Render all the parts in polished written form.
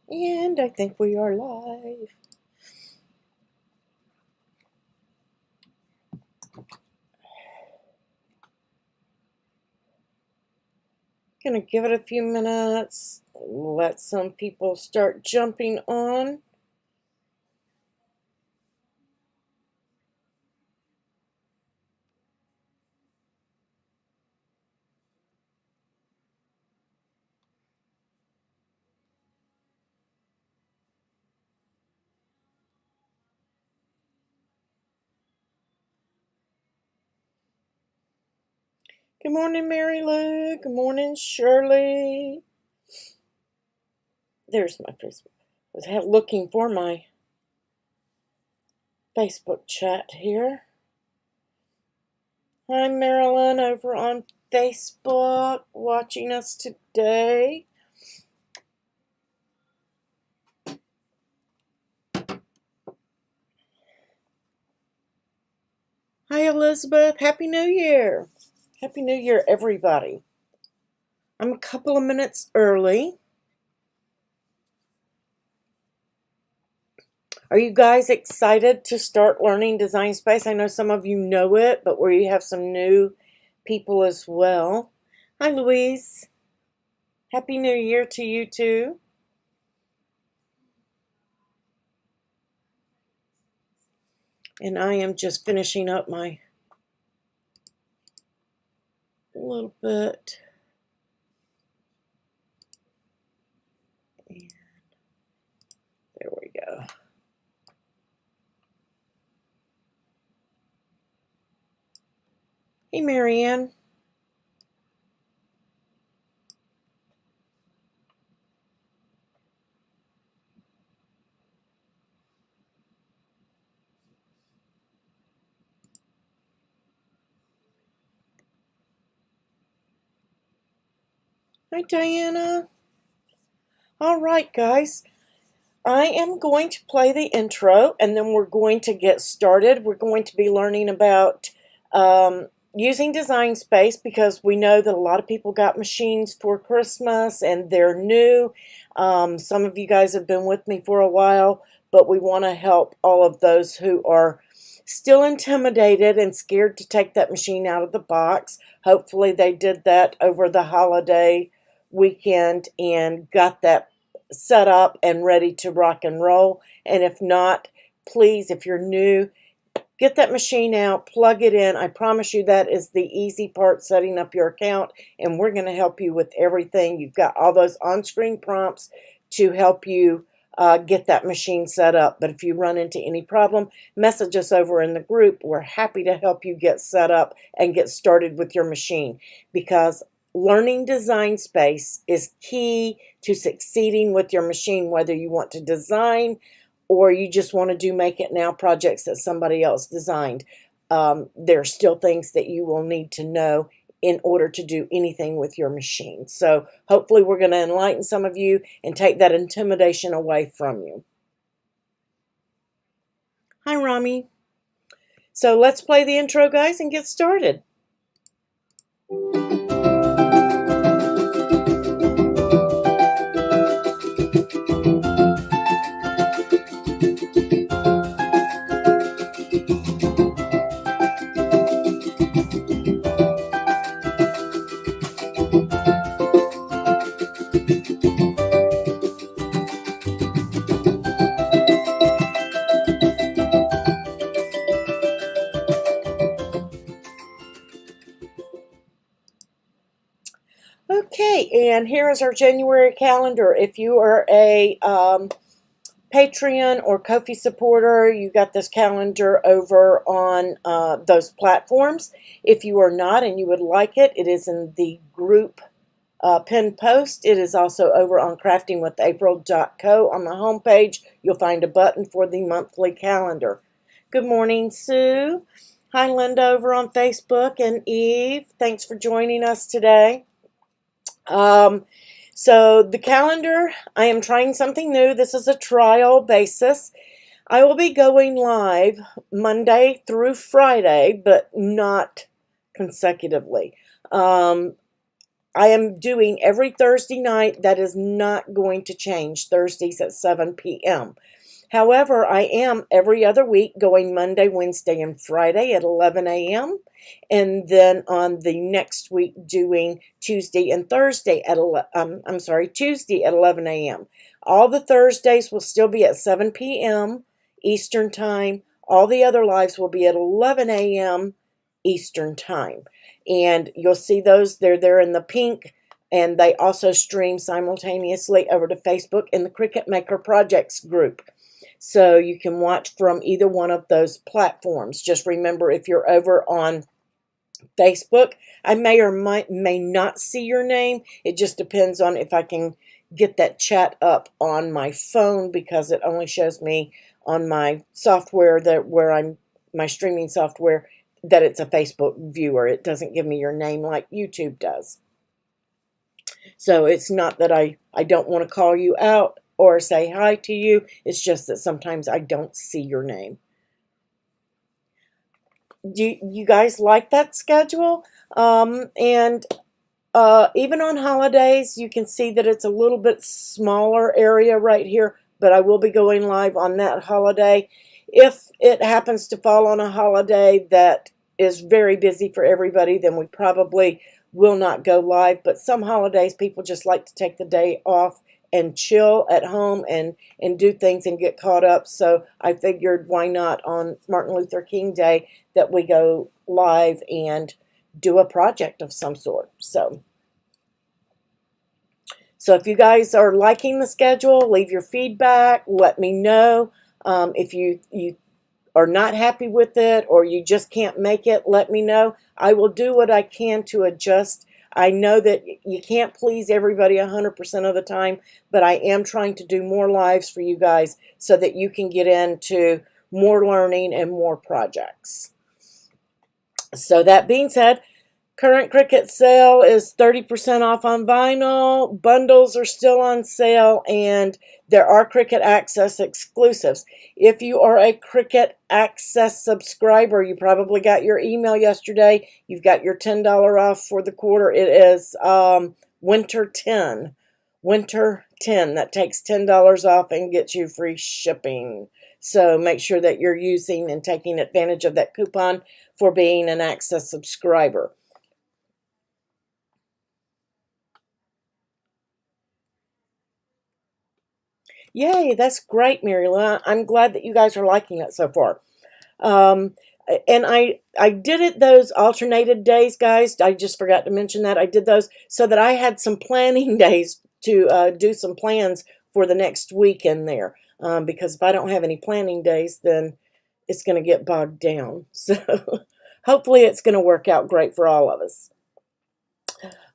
And I think we are live. Gonna give it a few minutes, let some people start jumping on. Good morning, Mary Lou. Good morning, Shirley. There's my Facebook. I was looking for my Facebook chat here. Hi, Marilyn, over on Facebook, watching us today. Hi, Elizabeth. Happy New Year. Happy New Year, everybody. I'm a couple of minutes early. Are you guys excited to start learning Designspace? I know some of you know it, but we have some new people as well. Hi, Louise. Happy New Year to you too. And I am just finishing up my little bit. And there we go. Hey, Marianne. Hi, Diana. All right, guys. I am going to play the intro, and then we're going to get started. We're going to be learning about using Designspace, because we know that a lot of people got machines for Christmas and they're new. Some of you guys have been with me for a while, but we want to help all of those who are still intimidated and scared to take that machine out of the box. Hopefully they did that over the holiday weekend and got that set up and ready to rock and roll. And if not, please, if you're new, get that machine out, plug it in. I promise you that is the easy part, setting up your account, and we're going to help you with everything. You've got all those on-screen prompts to help you get that machine set up. But if you run into any problem, message us over in the group. We're happy to help you get set up and get started with your machine, because learning Designspace is key to succeeding with your machine, whether you want to design or you just want to do make it now projects that somebody else designed. There are still things that you will need to know in order to do anything with your machine. So hopefully we're going to enlighten some of you and take that intimidation away from you. Hi, Rami. So let's play the intro, guys, and get started. Okay, and here is our January calendar. If you are a Patreon or Ko-fi supporter, you got this calendar over on those platforms. If you are not and you would like it, it is in the group pinned post. It is also over on craftingwithapril.co. On the homepage, you'll find a button for the monthly calendar. Good morning, Sue. Hi, Linda over on Facebook, and Eve. Thanks for joining us today. So the calendar, I am trying something new. This is a trial basis. I will be going live Monday through Friday, but not consecutively. I am doing every Thursday night. That is not going to change. Thursdays at 7 p.m. However, I am every other week going Monday, Wednesday, and Friday at 11 a.m. And then on the next week doing Tuesday and Thursday at Tuesday at 11 a.m. All the Thursdays will still be at 7 p.m. Eastern Time. All the other lives will be at 11 a.m. Eastern Time. And you'll see those, they're there in the pink. And they also stream simultaneously over to Facebook in the Cricutmakerprojects group. So you can watch from either one of those platforms. Just remember, if you're over on Facebook, I may or may not see your name. It just depends on if I can get that chat up on my phone, because it only shows me on my software my streaming software, that it's a Facebook viewer. It doesn't give me your name like YouTube does. So it's not that I don't want to call you out or say hi to you. It's just that sometimes I don't see your name. Do you guys like that schedule? Even on holidays, you can see that it's a little bit smaller area right here, but I will be going live on that holiday. If it happens to fall on a holiday that is very busy for everybody, then we probably will not go live. But some holidays, people just like to take the day off and chill at home and do things and get caught up. So I figured, why not on Martin Luther King Day that we go live and do a project of some sort. So if you guys are liking the schedule, leave your feedback. Let me know. If you are not happy with it or you just can't make it, let me know. I will do what I can to adjust. I know that you can't please everybody 100% of the time, but I am trying to do more lives for you guys so that you can get into more learning and more projects. So that being said, current Cricut sale is 30% off on vinyl. Bundles are still on sale, and there are Cricut Access exclusives. If you are a Cricut Access subscriber, you probably got your email yesterday. You've got your $10 off for the quarter. It is Winter 10. Winter 10. That takes $10 off and gets you free shipping. So make sure that you're using and taking advantage of that coupon for being an Access subscriber. Yay, that's great, Mary Lou. I'm glad that you guys are liking it so far. And I did it those alternated days, guys. I just forgot to mention that. I did those so that I had some planning days to do some plans for the next week in there. Because if I don't have any planning days, then it's going to get bogged down. So hopefully it's going to work out great for all of us.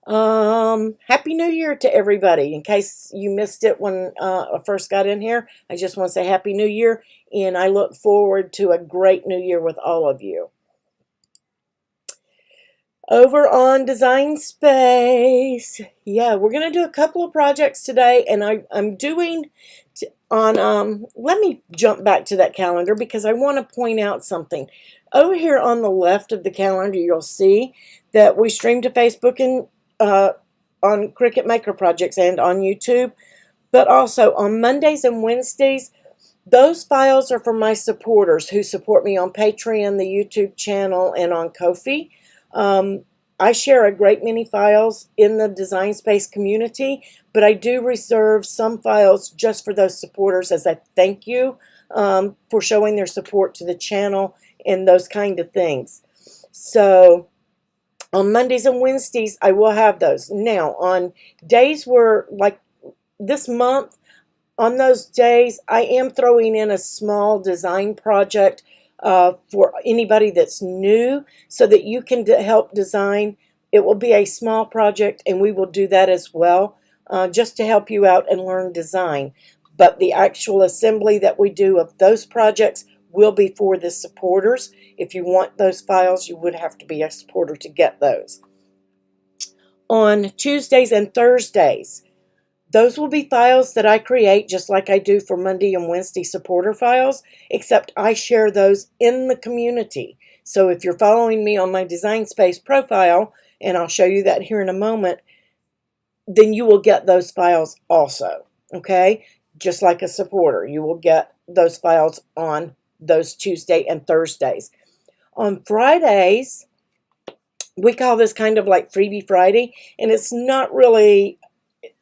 Happy New Year to everybody. In case you missed it when I first got in here, I just want to say Happy New Year, and I look forward to a great new year with all of you. Over on Designspace, yeah, we're going to do a couple of projects today, and I'm doing on, let me jump back to that calendar because I want to point out something. Over here on the left of the calendar, you'll see that we stream to Facebook and on Cricut Maker Projects and on YouTube, but also on Mondays and Wednesdays. Those files are for my supporters who support me on Patreon, the YouTube channel, and on Ko-fi. I share a great many files in the Designspace community, but I do reserve some files just for those supporters as a thank you for showing their support to the channel and those kind of things. So on Mondays and Wednesdays, I will have those. Now, on days where, like this month, on those days, I am throwing in a small design project for anybody that's new so that you can help design. It will be a small project, and we will do that as well, just to help you out and learn design. But the actual assembly that we do of those projects will be for the supporters. If you want those files, you would have to be a supporter to get those. On Tuesdays and Thursdays, those will be files that I create just like I do for Monday and Wednesday supporter files, except I share those in the community. So if you're following me on my Designspace profile, and I'll show you that here in a moment, then you will get those files also, okay? Just like a supporter, you will get those files on those Tuesday and Thursdays. On Fridays, we call this kind of like Freebie Friday, and it's not really,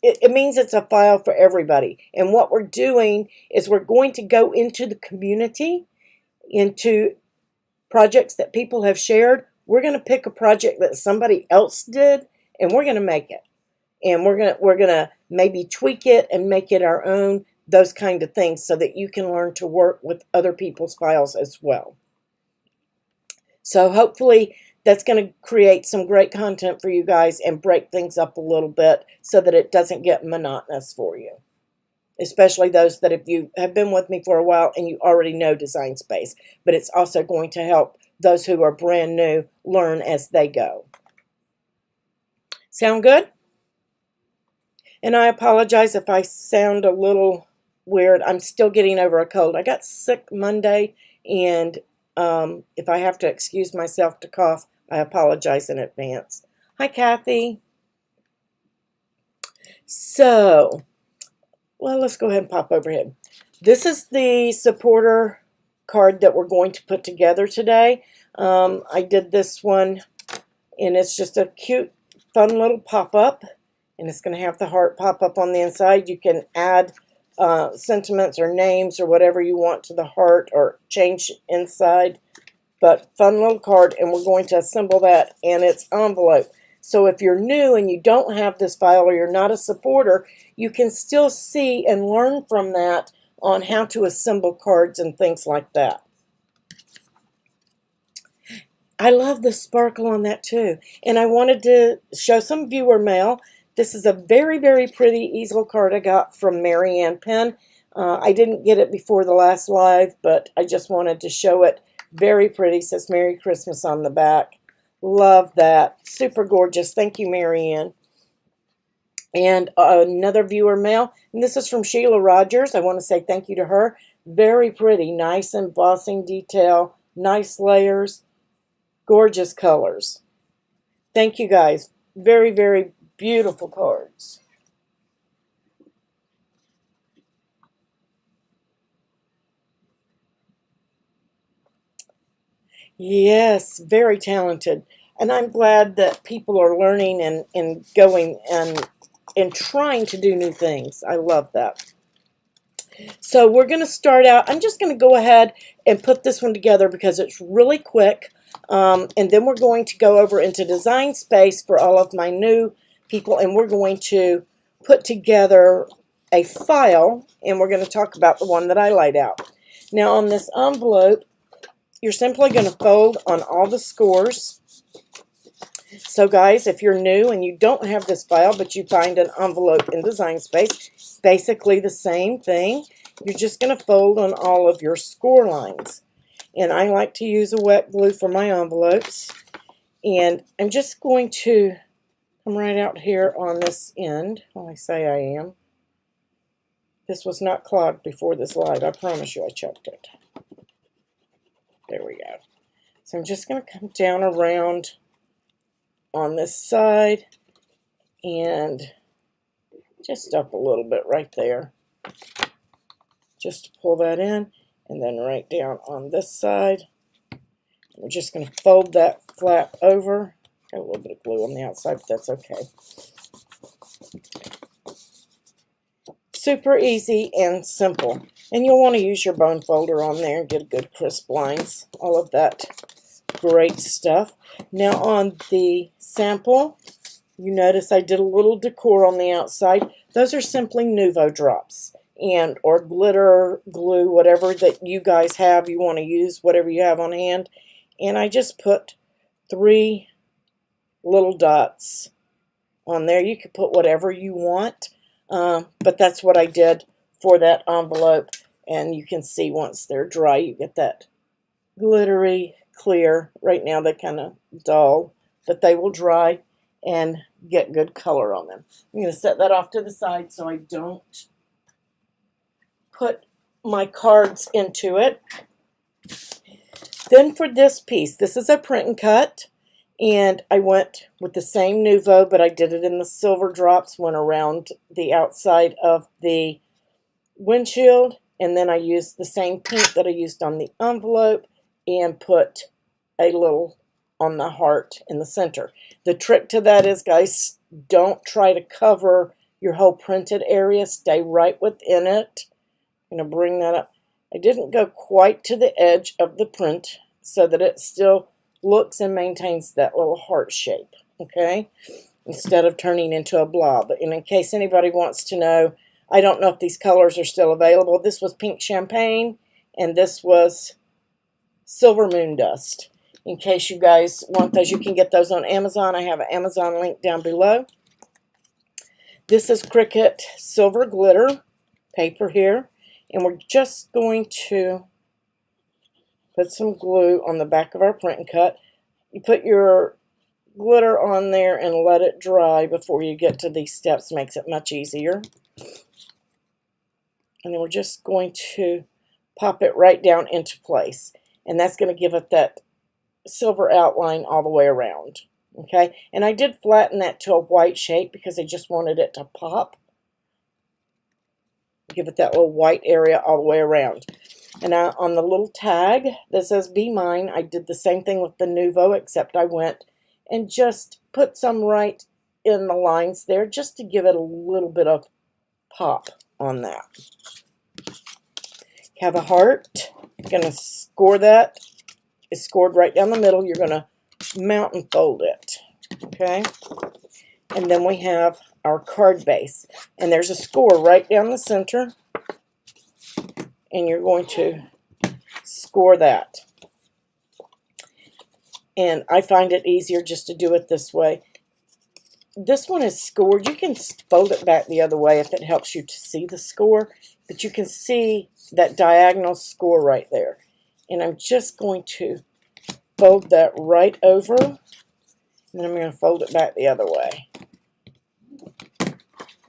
it means it's a file for everybody. And what we're doing is we're going to go into the community, into projects that people have shared. We're going to pick a project that somebody else did, and we're going to make it. And we're gonna maybe tweak it and make it our own, those kind of things, so that you can learn to work with other people's files as well. So hopefully that's going to create some great content for you guys and break things up a little bit so that it doesn't get monotonous for you. Especially those that if you have been with me for a while and you already know DesignSpace. But it's also going to help those who are brand new learn as they go. Sound good? And I apologize if I sound a little weird. I'm still getting over a cold. I got sick Monday, and if I have to excuse myself to cough, I apologize in advance. Hi, Kathy. So, well, let's go ahead and pop overhead. This is the supporter card that we're going to put together today. I did this one, and it's just a cute, fun little pop-up. And it's going to have the heart pop up on the inside. You can add sentiments or names or whatever you want to the heart or change inside. But fun little card, and we're going to assemble that in its envelope. So if you're new and you don't have this file or you're not a supporter, you can still see and learn from that on how to assemble cards and things like that. I love the sparkle on that too. And I wanted to show some viewer mail. This is a very, very pretty easel card I got from Marianne Penn. I didn't get it before the last live, but I just wanted to show it. Very pretty. It says Merry Christmas on the back. Love that. Super gorgeous. Thank you, Marianne. And another viewer mail. And this is from Sheila Rogers. I want to say thank you to her. Very pretty. Nice embossing detail. Nice layers. Gorgeous colors. Thank you, guys. Very, very beautiful cards. Yes, very talented. And I'm glad that people are learning and going and trying to do new things. I love that. So we're going to start out. I'm just going to go ahead and put this one together because it's really quick. And then we're going to go over into DesignSpace for all of my new people, and we're going to put together a file, and we're going to talk about the one that I laid out. Now on this envelope, you're simply going to fold on all the scores. So guys, if you're new and you don't have this file, but you find an envelope in DesignSpace, basically the same thing. You're just going to fold on all of your score lines. And I like to use a wet glue for my envelopes. And I'm just going to come right out here on this end. Well, I say I am. This was not clogged before this live. I promise you I checked it. There we go. So I'm just going to come down around on this side and just up a little bit right there. Just to pull that in. And then right down on this side. We're just going to fold that flap over. Got a little bit of glue on the outside, but that's okay. Super easy and simple. And you'll want to use your bone folder on there and get good crisp lines. All of that great stuff. Now on the sample, you notice I did a little decor on the outside. Those are simply Nuvo drops. And or glitter, glue, whatever that you guys have, you want to use, whatever you have on hand. And I just put 3 little dots on there. You could put whatever you want, but that's what I did for that envelope. And you can see once they're dry, you get that glittery clear. Right now they're kind of dull, but they will dry and get good color on them. I'm going to set that off to the side so I don't put my cards into it. Then for this piece, this is a print and cut, And I went with the same Nuvo, but I did it in the silver drops, went around the outside of the windshield, and then I used the same paint that I used on the envelope and put a little on the heart in the center. The trick to that is, guys, don't try to cover your whole printed area. Stay right within it. I'm going to bring that up. I didn't go quite to the edge of the print so that it still looks and maintains that little heart shape, okay, instead of turning into a blob. And in case anybody wants to know, I don't know if these colors are still available. This was pink champagne, and this was silver moon dust. In case you guys want those, you can get those on Amazon. I have an Amazon link down below. This is Cricut silver glitter paper here, and we're just going to put some glue on the back of our print and cut. You put your glitter on there and let it dry before you get to these steps. Makes it much easier. And then we're just going to pop it right down into place. And that's going to give it that silver outline all the way around. Okay, and I did flatten that to a white shape because I just wanted it to pop. Give it that little white area all the way around. And now on the little tag that says Be Mine, I did the same thing with the Nuvo, except I went and just put some right in the lines there just to give it a little bit of pop on that. Have a heart. You're going to score that. It's scored right down the middle. You're going to mount and fold it. Okay? And then we have our card base. And there's a score right down the center. And you're going to score that. And I find it easier just to do it this way. This one is scored. You can fold it back the other way if it helps you to see the score. But you can see that diagonal score right there. And I'm just going to fold that right over. And then I'm going to fold it back the other way.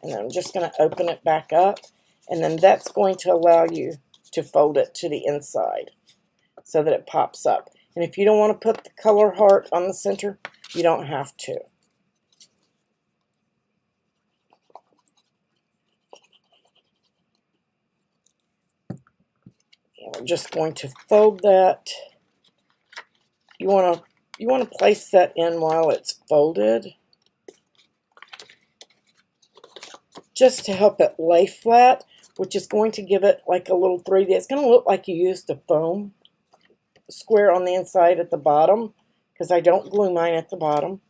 And I'm just going to open it back up. And then that's going to allow you to fold it to the inside so that it pops up. And if you don't want to put the color heart on the center, you don't have to. And we're just going to fold that. You want to place that in while it's folded, just to help it lay flat, which is going to give it like a little 3D. It's going to look like you used a foam square on the inside at the bottom, because I don't glue mine at the bottom,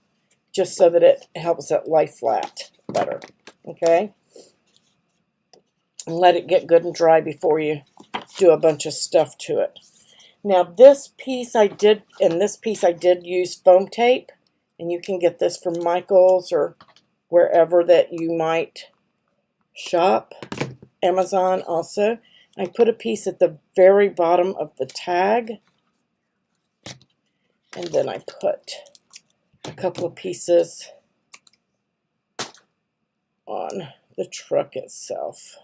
just so that it helps it lay flat better. Okay? And let it get good and dry before you do a bunch of stuff to it. Now this piece I did, use foam tape, and you can get this from Michael's or wherever that you might shop. Amazon also. I put a piece at the very bottom of the tag, and then I put a couple of pieces on the truck itself.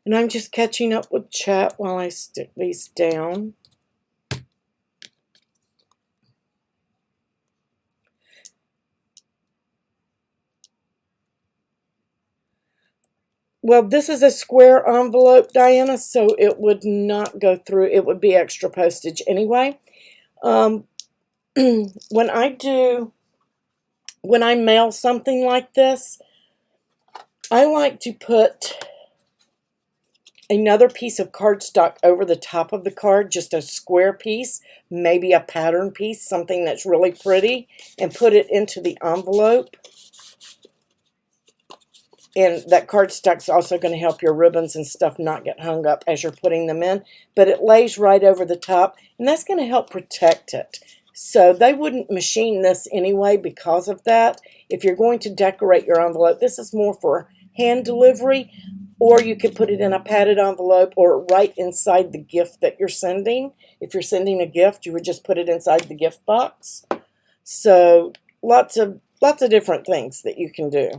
And I'm just catching up with chat while I stick these down. Well, this is a square envelope, Diana, so it would not go through. It would be extra postage anyway. When I mail something like this, I like to put another piece of cardstock over the top of the card, just a square piece, maybe a pattern piece, something that's really pretty, and put it into the envelope. And that cardstock's also going to help your ribbons and stuff not get hung up as you're putting them in. But it lays right over the top, and that's going to help protect it. So they wouldn't machine this anyway because of that. If you're going to decorate your envelope, this is more for hand delivery, or you could put it in a padded envelope or right inside the gift that you're sending. If you're sending a gift, you would just put it inside the gift box. So lots of different things that you can do.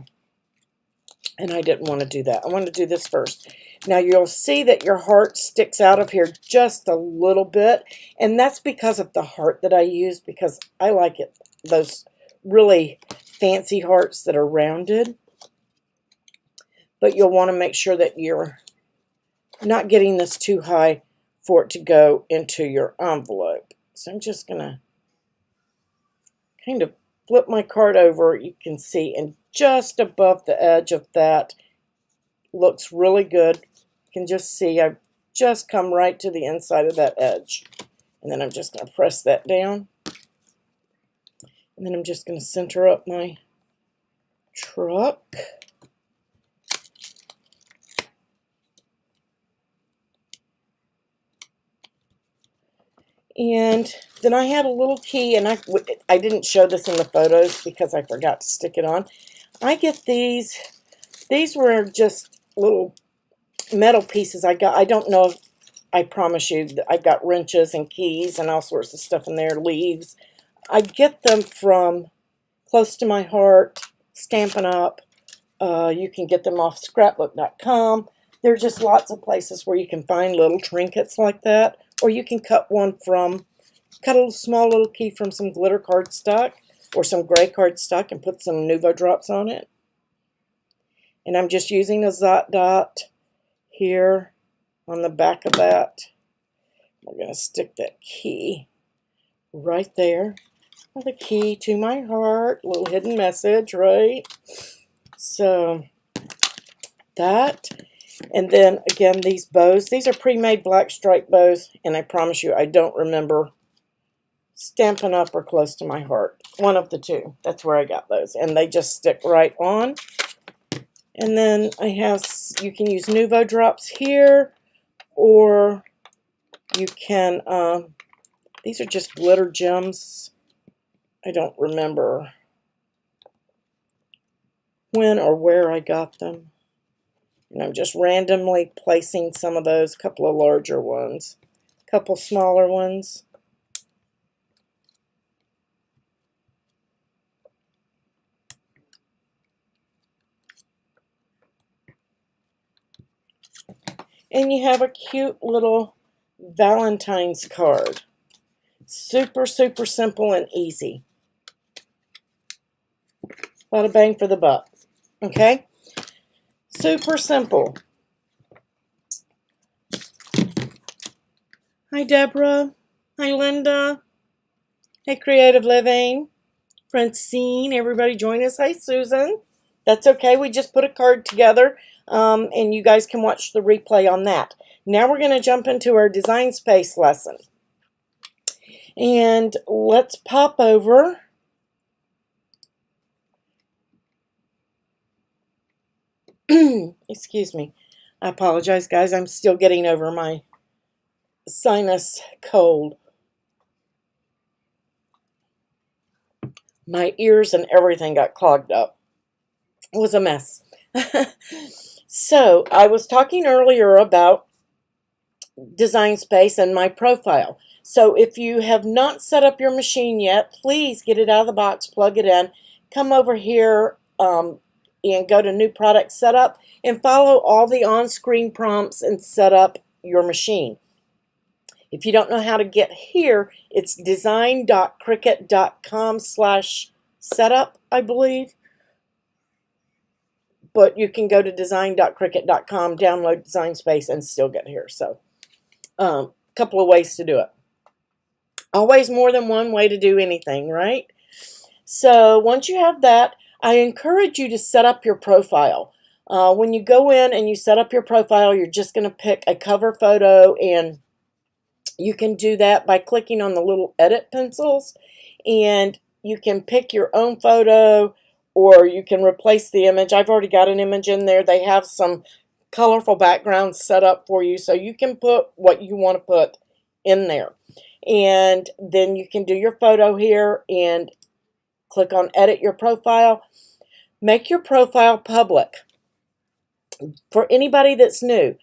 And I didn't want to do that. I want to do this first. Now you'll see that your heart sticks out of here just a little bit. And that's because of the heart that I use, because I like it, those really fancy hearts that are rounded. But you'll want to make sure that you're not getting this too high for it to go into your envelope. So I'm just going to kind of flip my card over. You can see, and just above the edge of that looks really good. You can just see I've just come right to the inside of that edge. And then I'm just going to press that down. And then I'm just going to center up my truck. And then I had a little key, and I didn't show this in the photos because I forgot to stick it on. I get these. These were just little metal pieces I got. I don't know if, I promise you, I've got wrenches and keys and all sorts of stuff in there, leaves. I get them from Close to My Heart, Stampin' Up. You can get them off scrapbook.com. There are just lots of places where you can find little trinkets like that. Or you can cut a small little key from some glitter cardstock or some gray cardstock and put some Nuvo drops on it. And I'm just using a dot here on the back of that. We're going to stick that key right there. The key to my heart, little hidden message, right? So that, and then again, these bows. These are pre-made black stripe bows, and I promise you, I don't remember Stampin' Up or Close to My Heart. One of the two. That's where I got those, and they just stick right on. And then I have, you can use Nuvo drops here, or you can, these are just glitter gems. I don't remember when or where I got them. And I'm just randomly placing some of those, a couple of larger ones, a couple smaller ones. And you have a cute little Valentine's card. Super, super simple and easy. A lot of bang for the buck. Okay? Super simple. Hi, Deborah. Hi, Linda. Hey, Creative Living. Francine, everybody join us. Hi, Susan. That's okay. We just put a card together, and you guys can watch the replay on that. Now we're going to jump into our design space lesson. And let's pop over. Excuse me. I apologize, guys. I'm still getting over my sinus cold. My ears and everything got clogged up. It was a mess. So, I was talking earlier about Design Space and my profile. So, if you have not set up your machine yet, please get it out of the box, plug it in, come over here, and go to New Product Setup and follow all the on-screen prompts and set up your machine. If you don't know how to get here, it's design.cricut.com/setup, I believe. But you can go to design.cricut.com, download Design Space, and still get here. So, a couple of ways to do it. Always more than one way to do anything, right? So, once you have that, I encourage you to set up your profile. When you go in and you set up your profile, you're just going to pick a cover photo, and you can do that by clicking on the little edit pencils, and you can pick your own photo, or you can replace the image. I've already got an image in there. They have some colorful backgrounds set up for you, so you can put what you want to put in there. And then you can do your photo here and click on edit your profile. Make your profile public. For anybody that's new,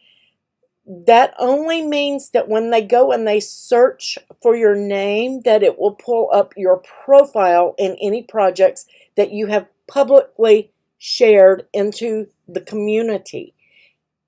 that only means that when they go and they search for your name, that it will pull up your profile in any projects that you have publicly shared into the community.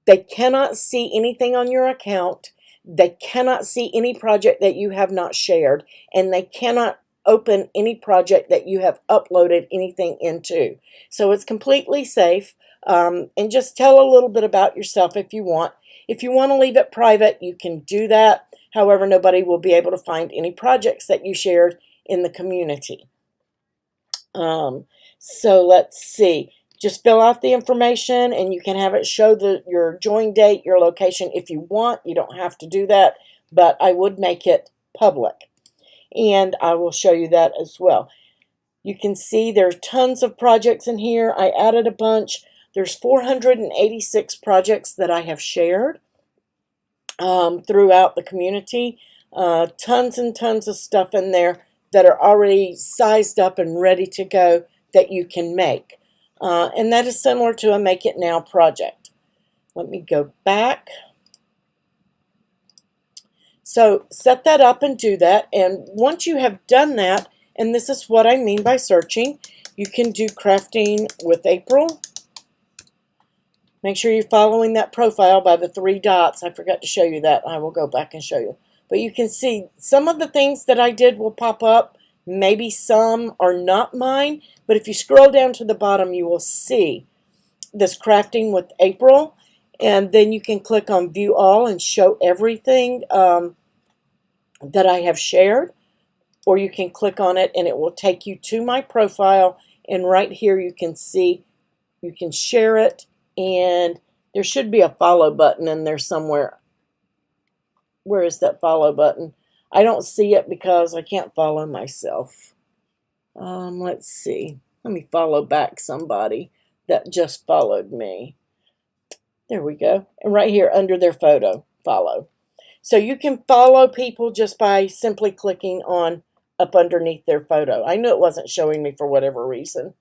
They cannot see anything on your account. They cannot see any project that you have not shared, and they cannot open any project that you have uploaded anything into. So it's completely safe. And just tell a little bit about yourself if you want. If you want to leave it private, you can do that. However, nobody will be able to find any projects that you shared in the community. So let's see. Just fill out the information, and you can have it show your join date, your location if you want. You don't have to do that, but I would make it public. And I will show you that as well. You can see there's tons of projects in here. I added a bunch. There's 486 projects that I have shared throughout the community. Tons and tons of stuff in there that are already sized up and ready to go that you can make. And that is similar to a Make It Now project. Let me go back. So set that up and do that. And once you have done that, and this is what I mean by searching, you can do Crafting with April. Make sure you're following that profile by the 3 dots. I forgot to show you that. I will go back and show you. But you can see some of the things that I did will pop up. Maybe some are not mine. But if you scroll down to the bottom, you will see this Crafting with April. And then you can click on View All and show everything that I have shared. Or you can click on it and it will take you to my profile. And right here you can see, you can share it. And there should be a follow button in there somewhere. Where is that follow button? I don't see it because I can't follow myself. Let's see. Let me follow back somebody that just followed me. There we go. And right here under their photo, follow. So you can follow people just by simply clicking on up underneath their photo. I knew it wasn't showing me for whatever reason,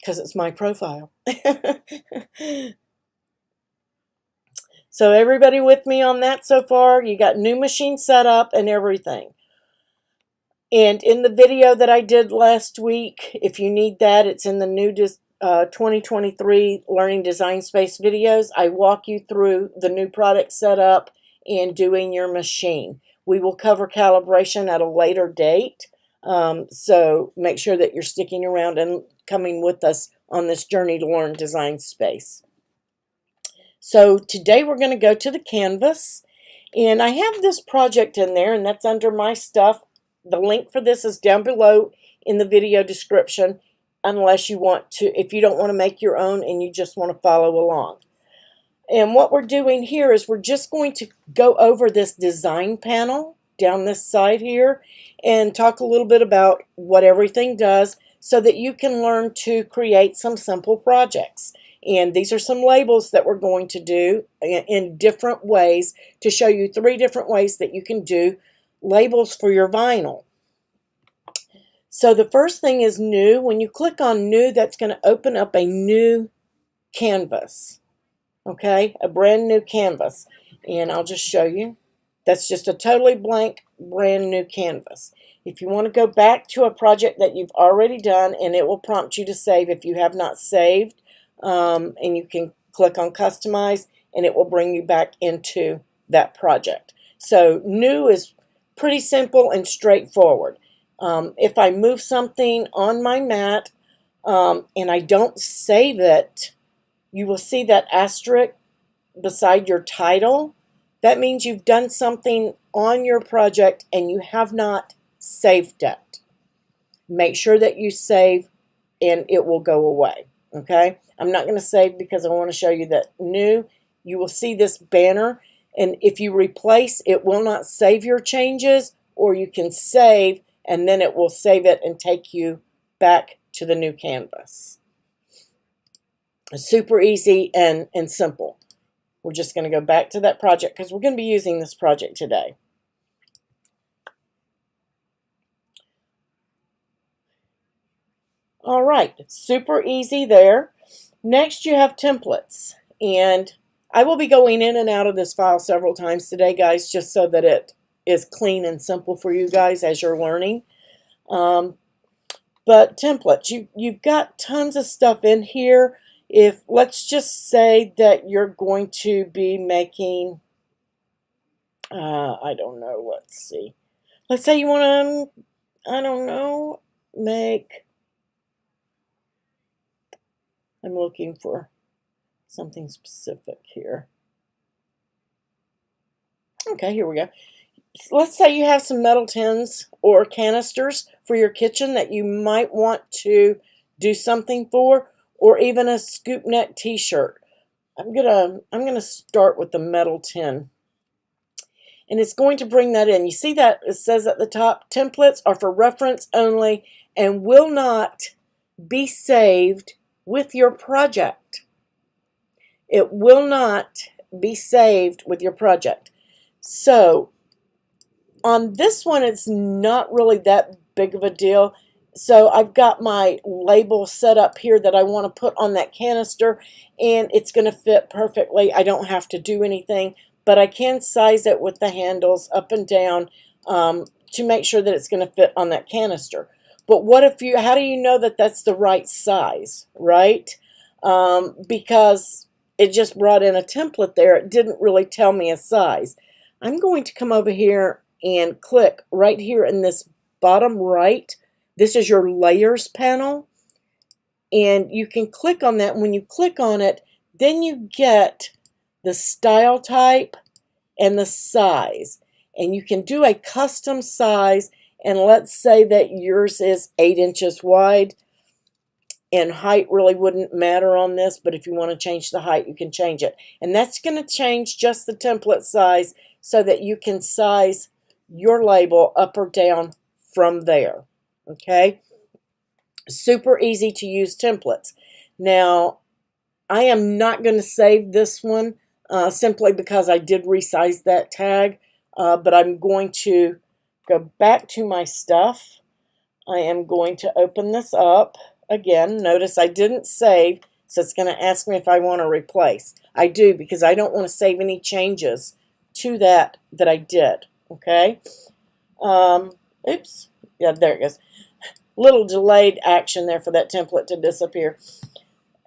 because it's my profile. So everybody with me on that so far? You got new machine set up and everything. And in the video that I did last week, if you need that, it's in the new 2023 Learning Design Space videos. I walk you through the new product setup and doing your machine. We will cover calibration at a later date. So make sure that you're sticking around and coming with us on this journey to learn design space. So today we're going to go to the canvas, and I have this project in there, and that's under my stuff. The link for this is down below in the video description, unless you want to, if you don't want to make your own and you just want to follow along. And what we're doing here is we're just going to go over this design panel down this side here and talk a little bit about what everything does so that you can learn to create some simple projects. And these are some labels that we're going to do in different ways to show you 3 different ways that you can do labels for your vinyl. So the first thing is new. When you click on new, that's going to open up a new canvas. Okay, a brand new canvas. And I'll just show you. That's just a totally blank, brand new canvas. If you want to go back to a project that you've already done, and it will prompt you to save if you have not saved, and you can click on customize and it will bring you back into that project. So new is pretty simple and straightforward. If I move something on my mat and I don't save it, you will see that asterisk beside your title. That means you've done something on your project and you have not saved it. Make sure that you save and it will go away. Okay, I'm not going to save because I want to show you that new. You will see this banner, and if you replace, it will not save your changes, or you can save and then it will save it and take you back to the new canvas. It's super easy and simple. We're just going to go back to that project because we're going to be using this project today. All right, super easy there. Next, you have templates, and I will be going in and out of this file several times today, guys, just so that it is clean and simple for you guys as you're learning. But But templates, you've got tons of stuff in here. If let's just say that you're going to be making, I don't know, let's see. Let's say you want to, I don't know, make, I'm looking for something specific here. Okay, here we go. Let's say you have some metal tins or canisters for your kitchen that you might want to do something for, or even a scoop neck t-shirt. I'm gonna start with the metal tin. And it's going to bring that in. You see that it says at the top, templates are for reference only and will not be saved with your project. It will not be saved with your project. So on this one, it's not really that big of a deal. So I've got my label set up here that I want to put on that canister, and it's going to fit perfectly. I don't have to do anything, but I can size it with the handles up and down to make sure that it's going to fit on that canister. But what if you, how do you know that that's the right size, right? Because it just brought in a template there. It didn't really tell me a size. I'm going to come over here and click right here in this bottom right. This is your layers panel, and you can click on that. When you click on it, then you get the style type and the size, and you can do a custom size. And let's say that yours is 8 inches wide, and height really wouldn't matter on this, but if you want to change the height, you can change it. And that's going to change just the template size so that you can size your label up or down from there. Okay? Super easy to use templates. Now, I am not going to save this one simply because I did resize that tag, but I'm going to go back to my stuff. I am going to open this up again. Notice I didn't save, so it's going to ask me if I want to replace. I do, because I don't want to save any changes to that I did. Okay? Oops. Yeah, there it goes. Little delayed action there for that template to disappear.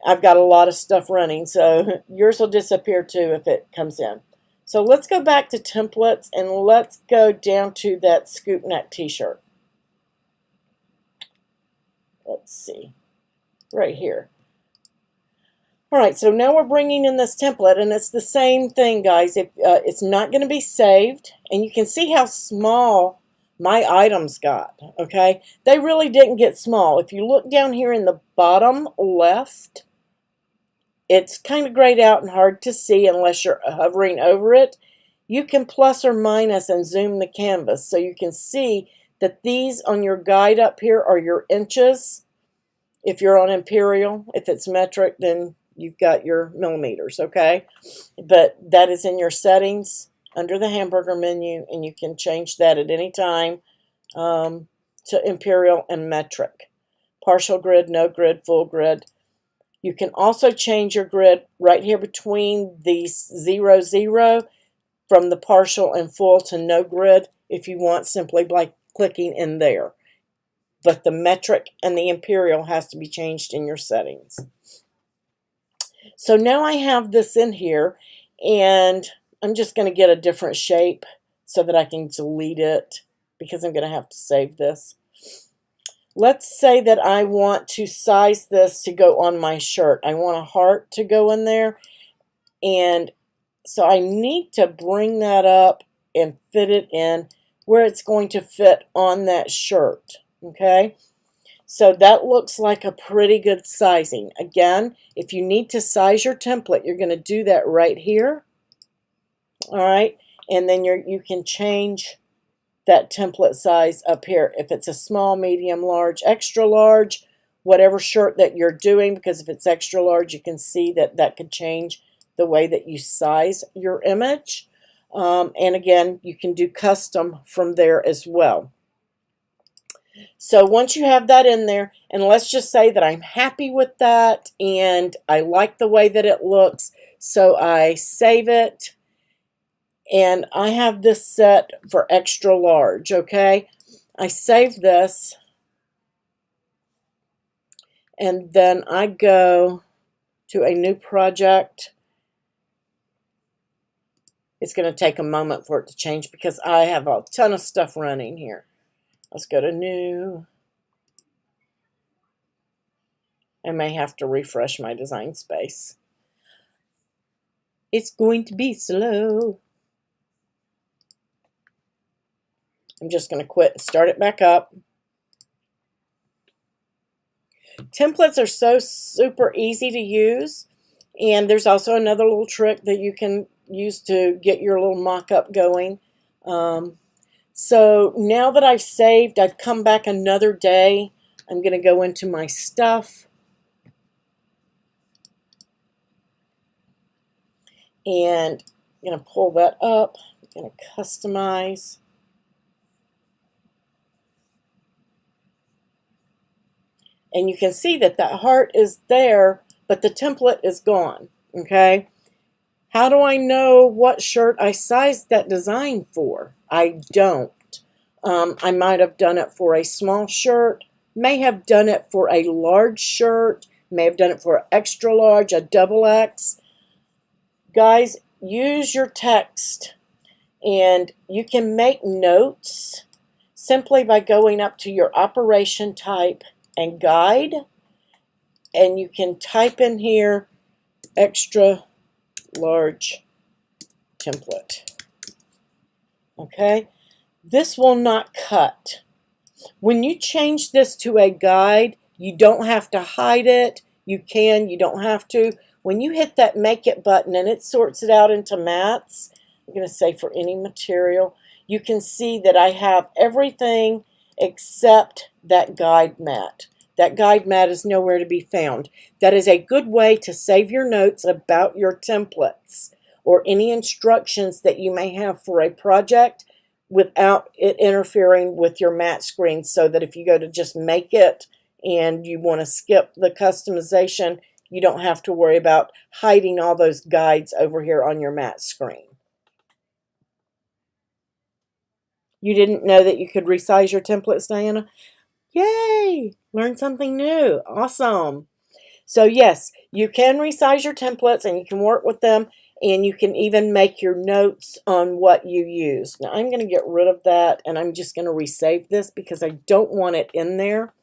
I've got a lot of stuff running, so yours will disappear too if it comes in. So let's go back to templates, and let's go down to that scoop neck t-shirt. Let's see, right here. All right, so now we're bringing in this template, and it's the same thing, guys. It's not going to be saved, and you can see how small my items got, okay? They really didn't get small. If you look down here in the bottom left, it's kind of grayed out and hard to see unless you're hovering over it. You can plus or minus and zoom the canvas so you can see that these on your guide up here are your inches. If you're on imperial, if it's metric, then you've got your millimeters, okay? But that is in your settings under the hamburger menu, and you can change that at any time to imperial and metric. Partial grid, no grid, full grid. You can also change your grid right here between these 0, 0 from the partial and full to no grid if you want, simply by clicking in there. But the metric and the imperial has to be changed in your settings. So now I have this in here, and I'm just going to get a different shape so that I can delete it because I'm going to have to save this. Let's say that I want to size this to go on my shirt. I want a heart to go in there, and so I need to bring that up and fit it in where it's going to fit on that shirt. Okay? So that looks like a pretty good sizing. Again, if you need to size your template, you're going to do that right here. All right, and then you can change that template size up here. If it's a small, medium, large, extra large, whatever shirt that you're doing, because if it's extra large, you can see that that could change the way that you size your image. And again, you can do custom from there as well. So once you have that in there, and let's just say that I'm happy with that and I like the way that it looks, so I save it, and I have this set for extra large, okay? I save this, and then I go to a new project. It's going to take a moment for it to change because I have a ton of stuff running here. Let's go to new. I may have to refresh my design space. It's going to be slow. I'm just going to quit and start it back up. Templates are so super easy to use. And there's also another little trick that you can use to get your little mock-up going. So now that I've saved, I've come back another day. I'm going to go into my stuff. And I'm going to pull that up. I'm going to customize. And you can see that that heart is there, but the template is gone. Okay? How do I know what shirt I sized that design for? I don't. I might have done it for a small shirt, may have done it for a large shirt, may have done it for an extra large, a double X. Guys, use your text, and you can make notes simply by going up to your operation type and guide, and you can type in here extra large template. Okay, this will not cut. When you change this to a guide, you don't have to hide it. You can, you don't have to. When you hit that make it button and it sorts it out into mats, I'm going to say for any material, you can see that I have everything except that guide mat. That guide mat is nowhere to be found. That is a good way to save your notes about your templates or any instructions that you may have for a project without it interfering with your mat screen, so that if you go to just make it and you want to skip the customization, you don't have to worry about hiding all those guides over here on your mat screen. You didn't know that you could resize your templates, Diana? Yay! Learn something new. Awesome. So yes, you can resize your templates and you can work with them, and you can even make your notes on what you use. Now I'm going to get rid of that, and I'm just going to resave this because I don't want it in there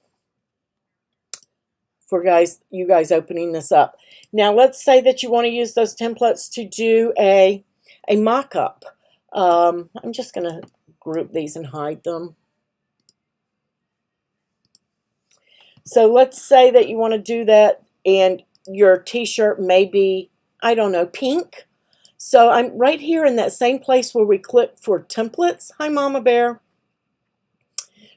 for you guys opening this up. Now let's say that you want to use those templates to do a mock-up. I'm just going to group these and hide them. So let's say that you want to do that, and your t-shirt may be, I don't know, pink. So I'm right here in that same place where we clicked for templates. Hi, Mama Bear.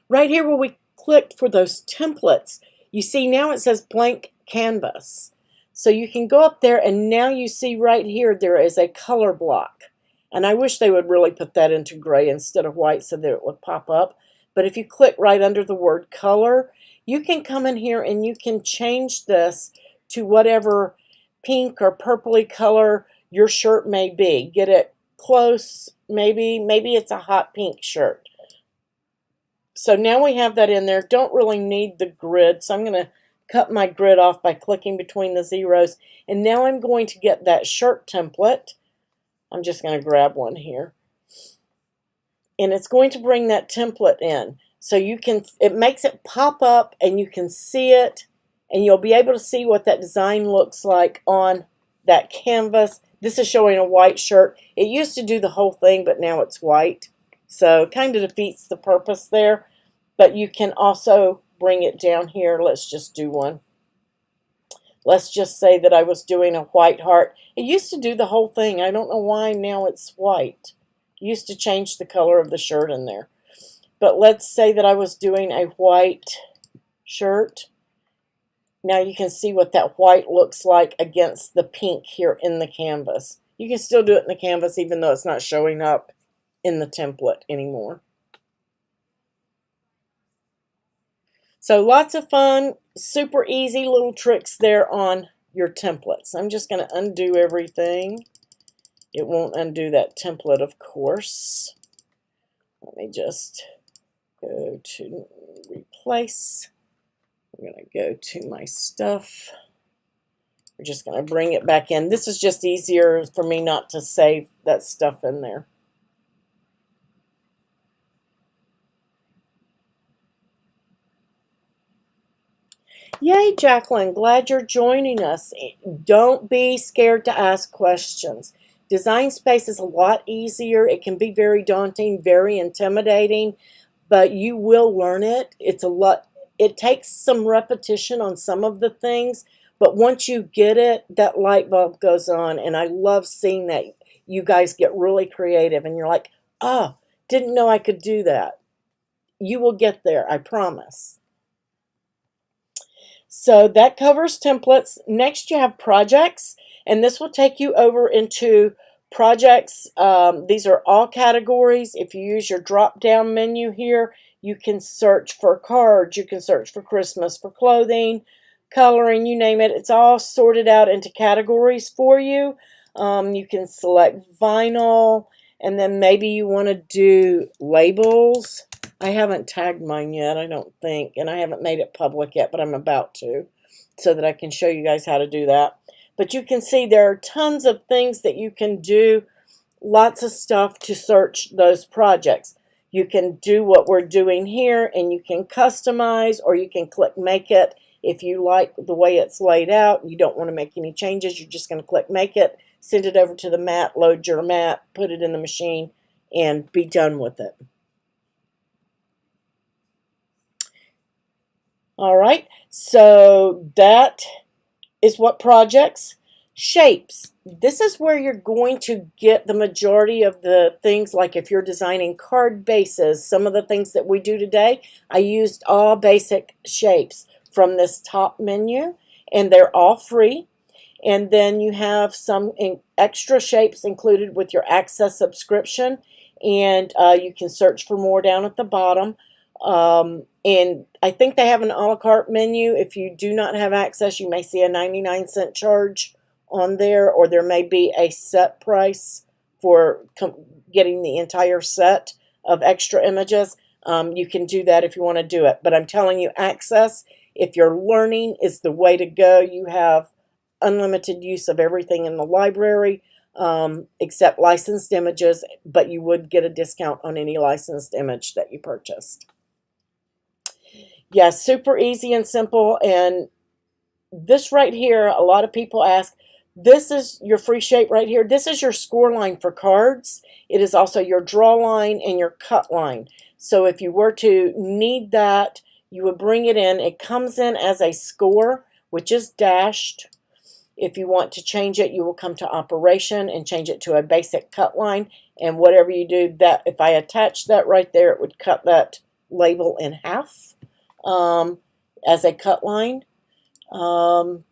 Right here where we clicked for those templates, you see now it says blank canvas. So you can go up there, and now you see right here there is a color block. And I wish they would really put that into gray instead of white so that it would pop up. But if you click right under the word color, you can come in here and you can change this to whatever pink or purpley color your shirt may be. Get it close, maybe it's a hot pink shirt. So now we have that in there. Don't really need the grid, so I'm going to cut my grid off by clicking between the zeros. And now I'm going to get that shirt template. I'm just going to grab one here. And it's going to bring that template in. So you can, it makes it pop up and you can see it, and you'll be able to see what that design looks like on that canvas. This is showing a white shirt. It used to do the whole thing, but now it's white. So it kind of defeats the purpose there. But you can also bring it down here. Let's just do one. Let's just say that I was doing a white heart. It used to do the whole thing. I don't know why now it's white. It used to change the color of the shirt in there. But let's say that I was doing a white shirt. Now you can see what that white looks like against the pink here in the canvas. You can still do it in the canvas even though it's not showing up in the template anymore. So lots of fun, super easy little tricks there on your templates. I'm just going to undo everything. It won't undo that template, of course. Let me just go to replace. I'm going to go to my stuff. We're just going to bring it back in. This is just easier for me not to save that stuff in there. Yay, Jacqueline. Glad you're joining us. Don't be scared to ask questions. Design space is a lot easier. It can be very daunting, very intimidating, but you will learn it. It takes some repetition on some of the things, but once you get it, that light bulb goes on, and I love seeing that you guys get really creative, and you're like, oh, didn't know I could do that. You will get there, I promise. So that covers templates. Next you have projects, and this will take you over into projects. These are all categories. If you use your drop down menu here, you can search for cards, you can search for Christmas, for clothing, coloring, you name it. It's all sorted out into categories for you. You can select vinyl, and then maybe you want to do labels. I haven't tagged mine yet, I don't think, and I haven't made it public yet, but I'm about to, so that I can show you guys how to do that. But you can see there are tons of things that you can do, lots of stuff to search those projects. You can do what we're doing here, and you can customize, or you can click Make It. If you like the way it's laid out, you don't want to make any changes, you're just going to click Make It, send it over to the mat, load your mat, put it in the machine, and be done with it. All right, so that is what projects. Shapes. This is where you're going to get the majority of the things, like if you're designing card bases, some of the things that we do today, I used all basic shapes from this top menu, and they're all free. And then you have some extra shapes included with your Access subscription, and you can search for more down at the bottom. And I think they have an a la carte menu. If you do not have access, you may see a 99-cent charge on there, or there may be a set price for getting the entire set of extra images. You can do that if you want to do it. But I'm telling you, Access, if you're learning, is the way to go. You have unlimited use of everything in the library, except licensed images, but you would get a discount on any licensed image that you purchased. Yeah, super easy and simple. And this right here, a lot of people ask, this is your free shape right here. This is your score line for cards. It is also your draw line and your cut line. So if you were to need that, you would bring it in. It comes in as a score, which is dashed. If you want to change it, you will come to operation and change it to a basic cut line. And whatever you do, that if I attach that right there, it would cut that label in half. As a cut line. I'm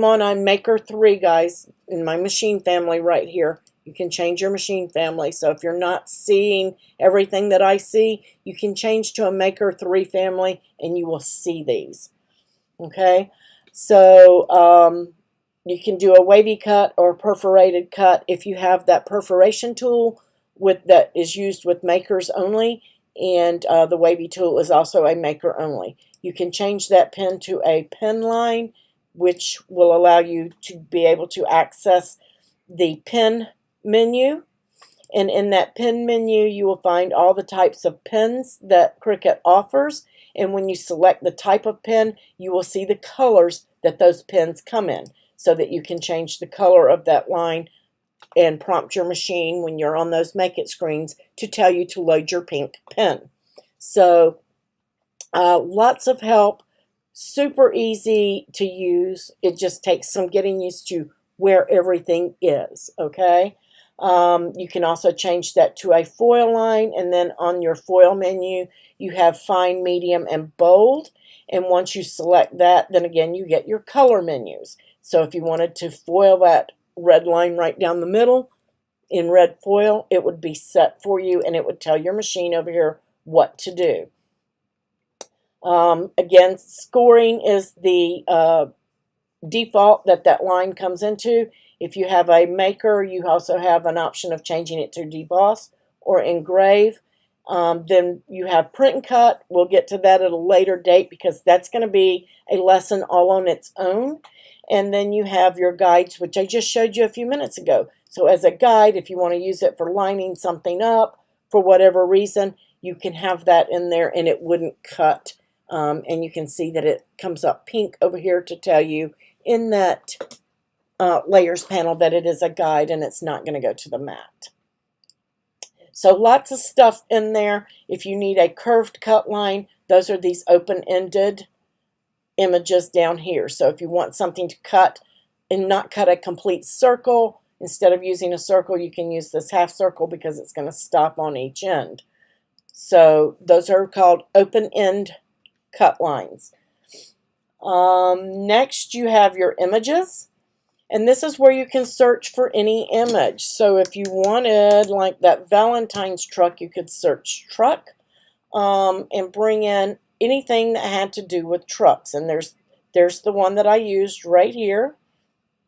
on Maker 3, guys, in my machine family right here. You can change your machine family. So if you're not seeing everything that I see, you can change to a Maker 3 family and you will see these. Okay, so you can do a wavy cut or perforated cut if you have that perforation tool that is used with makers only. And the wavy tool is also a maker only. You can change that pen to a pen line, which will allow you to be able to access the pen menu. And in that pen menu, you will find all the types of pens that Cricut offers. And when you select the type of pen, you will see the colors that those pens come in, so that you can change the color of that line and prompt your machine when you're on those Make It screens to tell you to load your pink pen. So lots of help, super easy to use. It just takes some getting used to where everything is, okay? You can also change that to a foil line, and then on your foil menu, you have fine, medium, and bold. And once you select that, then again, you get your color menus. So if you wanted to foil that red line right down the middle in red foil, it would be set for you, and it would tell your machine over here what to do. Again, scoring is the default that line comes into. If you have a maker, you also have an option of changing it to deboss or engrave. Then you have print and cut. We'll get to that at a later date because that's going to be a lesson all on its own. And then you have your guides, which I just showed you a few minutes ago. So as a guide, if you want to use it for lining something up for whatever reason, you can have that in there and it wouldn't cut. And you can see that it comes up pink over here to tell you in that layers panel that it is a guide and it's not going to go to the mat. So lots of stuff in there. If you need a curved cut line, those are these open-ended images down here. So if you want something to cut and not cut a complete circle, instead of using a circle, you can use this half circle because it's going to stop on each end. So those are called open-end cut lines. Next, you have your images. And this is where you can search for any image. So if you wanted, like that Valentine's truck, you could search truck and bring in anything that had to do with trucks. And there's the one that I used right here.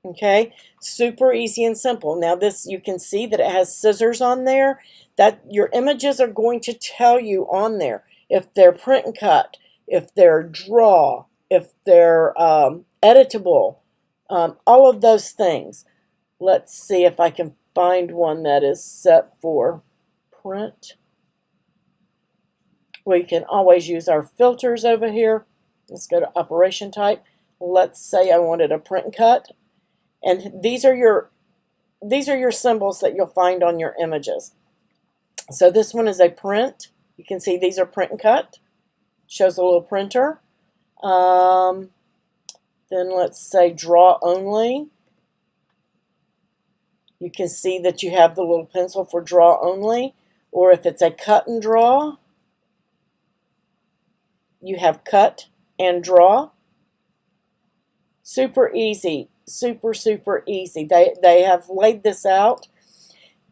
Okay, super easy and simple. Now this, you can see that it has scissors on there. That your images are going to tell you on there if they're print and cut, if they're draw, if they're editable. All of those things. Let's see if I can find one that is set for print. We can always use our filters over here. Let's go to operation type. Let's say I wanted a print and cut. And these are your symbols that you'll find on your images. So this one is a print. You can see these are print and cut. Shows a little printer. Then let's say draw only. You can see that you have the little pencil for draw only. Or if it's a cut and draw, you have cut and draw. Super easy. Super, super easy. They have laid this out.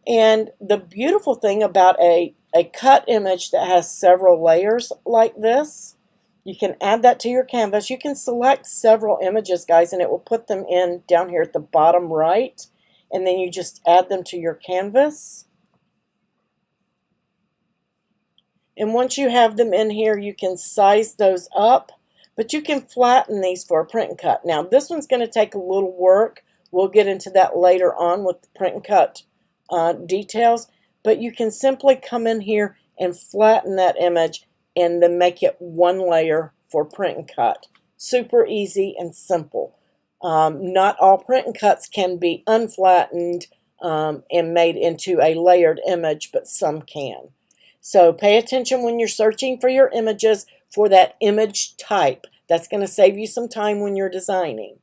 And the beautiful thing about a cut image that has several layers like this, you can add that to your canvas. You can select several images, guys, and it will put them in down here at the bottom right. And then you just add them to your canvas. And once you have them in here, you can size those up. But you can flatten these for a print and cut. Now, this one's going to take a little work. We'll get into that later on with the print and cut details. But you can simply come in here and flatten that image and then make it one layer for print and cut. Super easy and simple. Not all print and cuts can be unflattened and made into a layered image, but some can. So pay attention when you're searching for your images for that image type. That's going to save you some time when you're designing.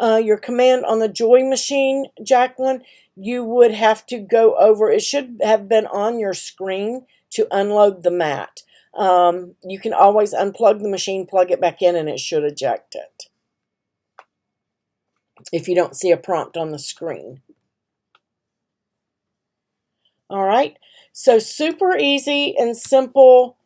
Your command on the Joy machine, Jacqueline, you would have to go over. It should have been on your screen to unload the mat. You can always unplug the machine, plug it back in, and it should eject it if you don't see a prompt on the screen. All right, so super easy and simple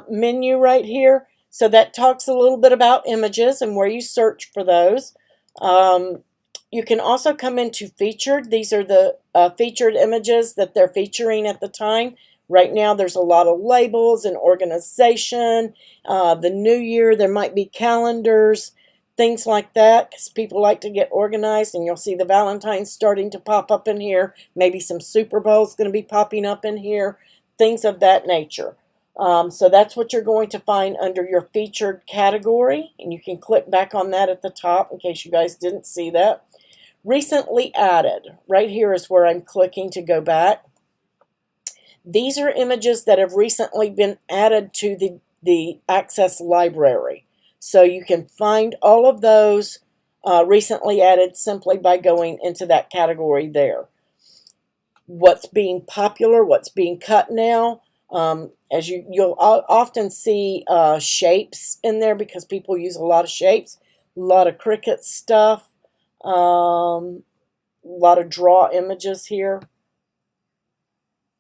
menu right here. So that talks a little bit about images and where you search for those. You can also come into featured. These are the featured images that they're featuring at the time. Right now there's a lot of labels and organization. The new year there might be calendars, things like that, because people like to get organized. And you'll see the Valentine's starting to pop up in here. Maybe some Super Bowl's going to be popping up in here. Things of that nature. So that's what you're going to find under your featured category. And you can click back on that at the top in case you guys didn't see that. Recently added. Right here is where I'm clicking to go back. These are images that have recently been added to the Access library. So you can find all of those recently added simply by going into that category there. What's being popular, what's being cut now. As you'll often see shapes in there because people use a lot of shapes, a lot of Cricut stuff, a lot of draw images here.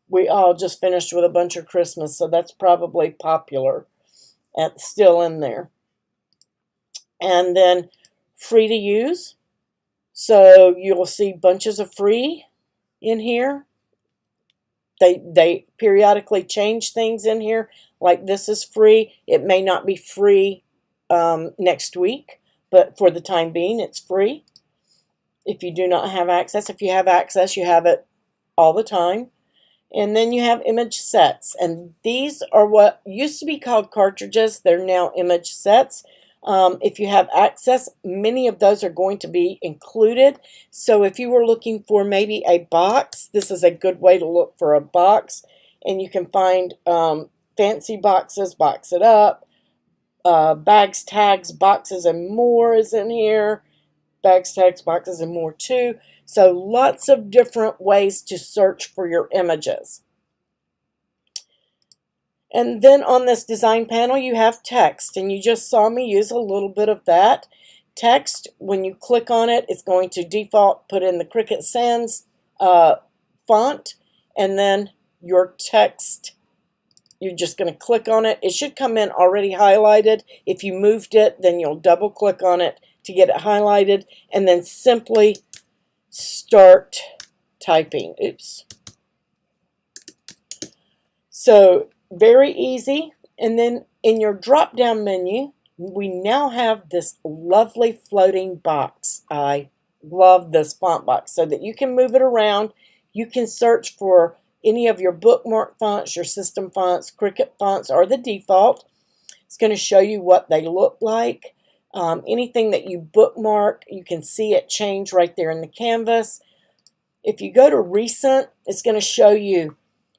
We all just finished with a bunch of Christmas, so that's probably popular and still in there. And then free to use. So you'll see bunches of free in here. They periodically change things in here. Like this is free. It may not be free next week, but for the time being, it's free. If you do not have access, if you have access, you have it all the time. And then you have image sets, and these are what used to be called cartridges. They're now image sets. If you have access, many of those are going to be included. So if you were looking for maybe a box, this is a good way to look for a box. And you can find fancy boxes, Box It Up, bags, tags, boxes, and more is in here. Bags, tags, boxes, and more too. So lots of different ways to search for your images. And then on this design panel, you have text, and you just saw me use a little bit of that. Text, when you click on it, it's going to default put in the Cricut Sans font, and then your text, you're just going to click on it. It should come in already highlighted. If you moved it, then you'll double click on it to get it highlighted, and then simply start typing. Oops. So very easy. And then in your drop down menu, we now have this lovely floating box. I love this font box so that you can move it around. You can search for any of your bookmark fonts, your system fonts, Cricut fonts, or the default. It's going to show you what they look like. Anything that you bookmark, you can see it change right there in the canvas. If you go to recent, it's going to show you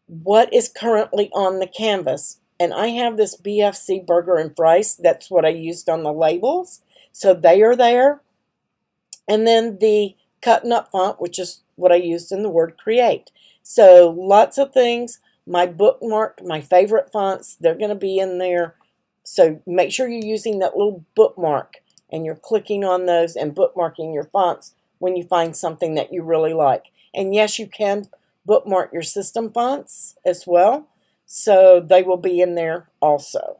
what is currently on the canvas. And I have this BFC burger and fries. That's what I used on the labels. So they are there. And then the cutting up font, which is what I used in the word create. So lots of things. My bookmark, my favorite fonts, they're going to be in there. So make sure you're using that little bookmark and you're clicking on those and bookmarking your fonts when you find something that you really like. And yes, you can bookmark your system fonts as well. So they will be in there also.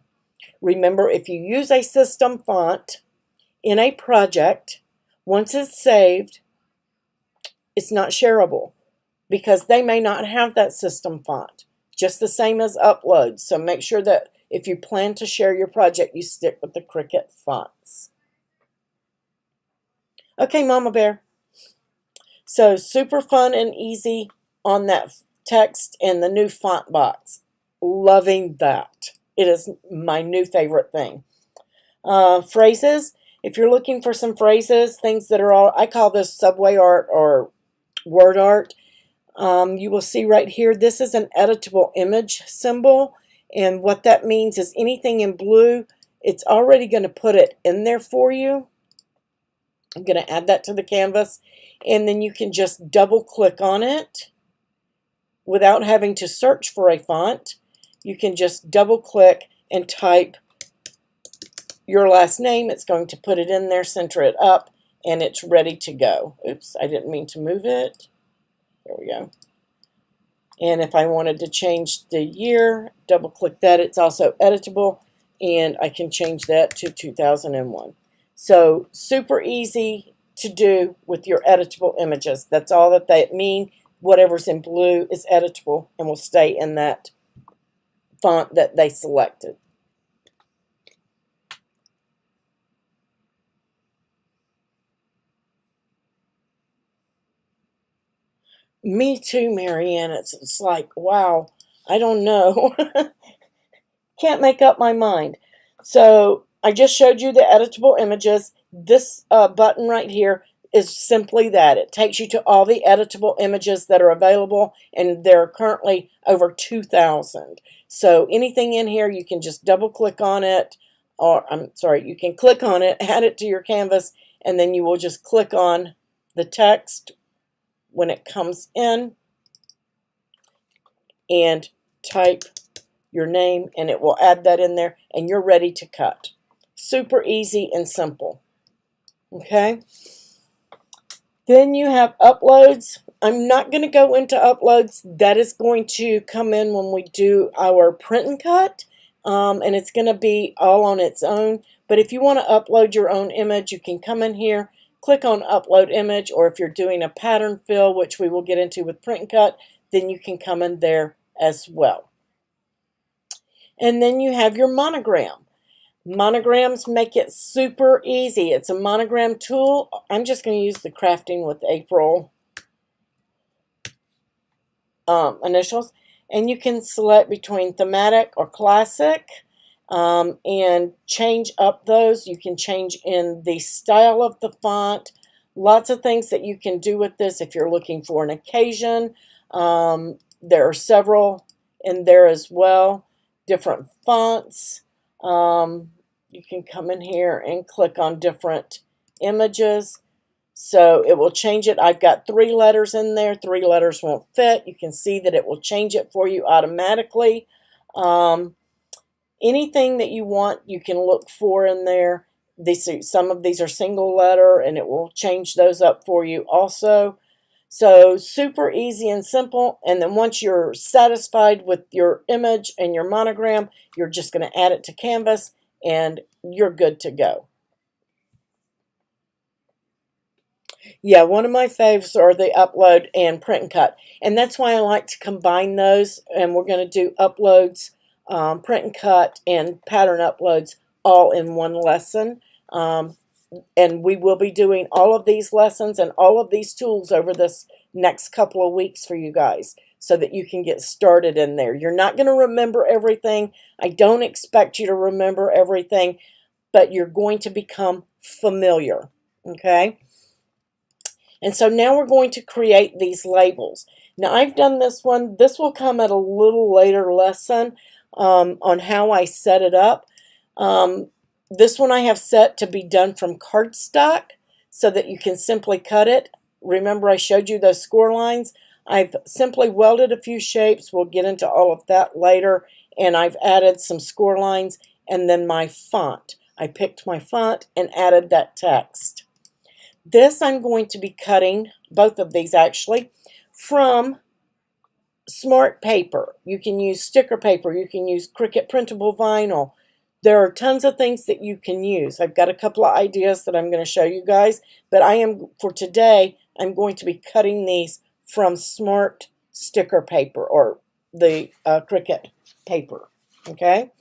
Remember, if you use a system font in a project, once it's saved, it's not shareable because they may not have that system font. Just the same as uploads. So make sure that if you plan to share your project, you stick with the Cricut fonts. Okay, Mama Bear. So super fun and easy on that text and the new font box. Loving that. It is my new favorite thing. Phrases. If you're looking for some phrases, things that are all, I call this subway art or word art. You will see right here, this is an editable image symbol. And what that means is anything in blue, it's already going to put it in there for you. I'm going to add that to the canvas. And then you can just double click on it without having to search for a font. You can just double click and type your last name. It's going to put it in there, center it up, and it's ready to go. Oops, I didn't mean to move it. There we go. And if I wanted to change the year, double click that. It's also editable, and I can change that to 2001. So super easy to do with your editable images. That's all that they mean. Whatever's in blue is editable and will stay in that font that they selected. Me too, Marianne. It's like, wow, I don't know. Can't make up my mind. So I just showed you the editable images. This button right here is simply that. It takes you to all the editable images that are available, and there are currently over 2,000. So anything in here, you can just double click on it, or I'm sorry, you can click on it, add it to your canvas, and then you will just click on the text when it comes in and type your name, and it will add that in there, and you're ready to cut. Super easy and simple. Okay? Then you have uploads. I'm not going to go into uploads. That is going to come in when we do our print and cut, and it's going to be all on its own. But if you want to upload your own image, you can come in here, click on upload image, or if you're doing a pattern fill, which we will get into with print and cut, then you can come in there as well. And then you have your monogram. Monograms make it super easy. It's a monogram tool. I'm just going to use the Crafting with April initials. And you can select between thematic or classic and change up those. You can change in the style of the font. Lots of things that you can do with this if you're looking for an occasion. There are several in there as well. Different fonts. You can come in here and click on different images. So it will change it. I've got 3 letters in there. 3 letters won't fit. You can see that it will change it for you automatically. Anything that you want, you can look for in there. Some of these are single letter, and it will change those up for you also. So super easy and simple. And then once you're satisfied with your image and your monogram, you're just going to add it to Canvas, and you're good to go. Yeah, one of my faves are the upload and print and cut. And that's why I like to combine those. And we're going to do uploads, print and cut, and pattern uploads all in one lesson. And we will be doing all of these lessons and all of these tools over this next couple of weeks for you guys so that you can get started in there. You're not going to remember everything. I don't expect you to remember everything, but you're going to become familiar. Okay? And so now we're going to create these labels. Now I've done this one. This will come at a little later lesson on how I set it up. This one I have set to be done from cardstock so that you can simply cut it. Remember I showed you those score lines? I've simply welded a few shapes. We'll get into all of that later. And I've added some score lines and then my font. I picked my font and added that text. This I'm going to be cutting, both of these actually, from smart paper. You can use sticker paper. You can use Cricut printable vinyl. There are tons of things that you can use. I've got a couple of ideas that I'm going to show you guys, but for today, I'm going to be cutting these from smart sticker paper or the Cricut paper, okay?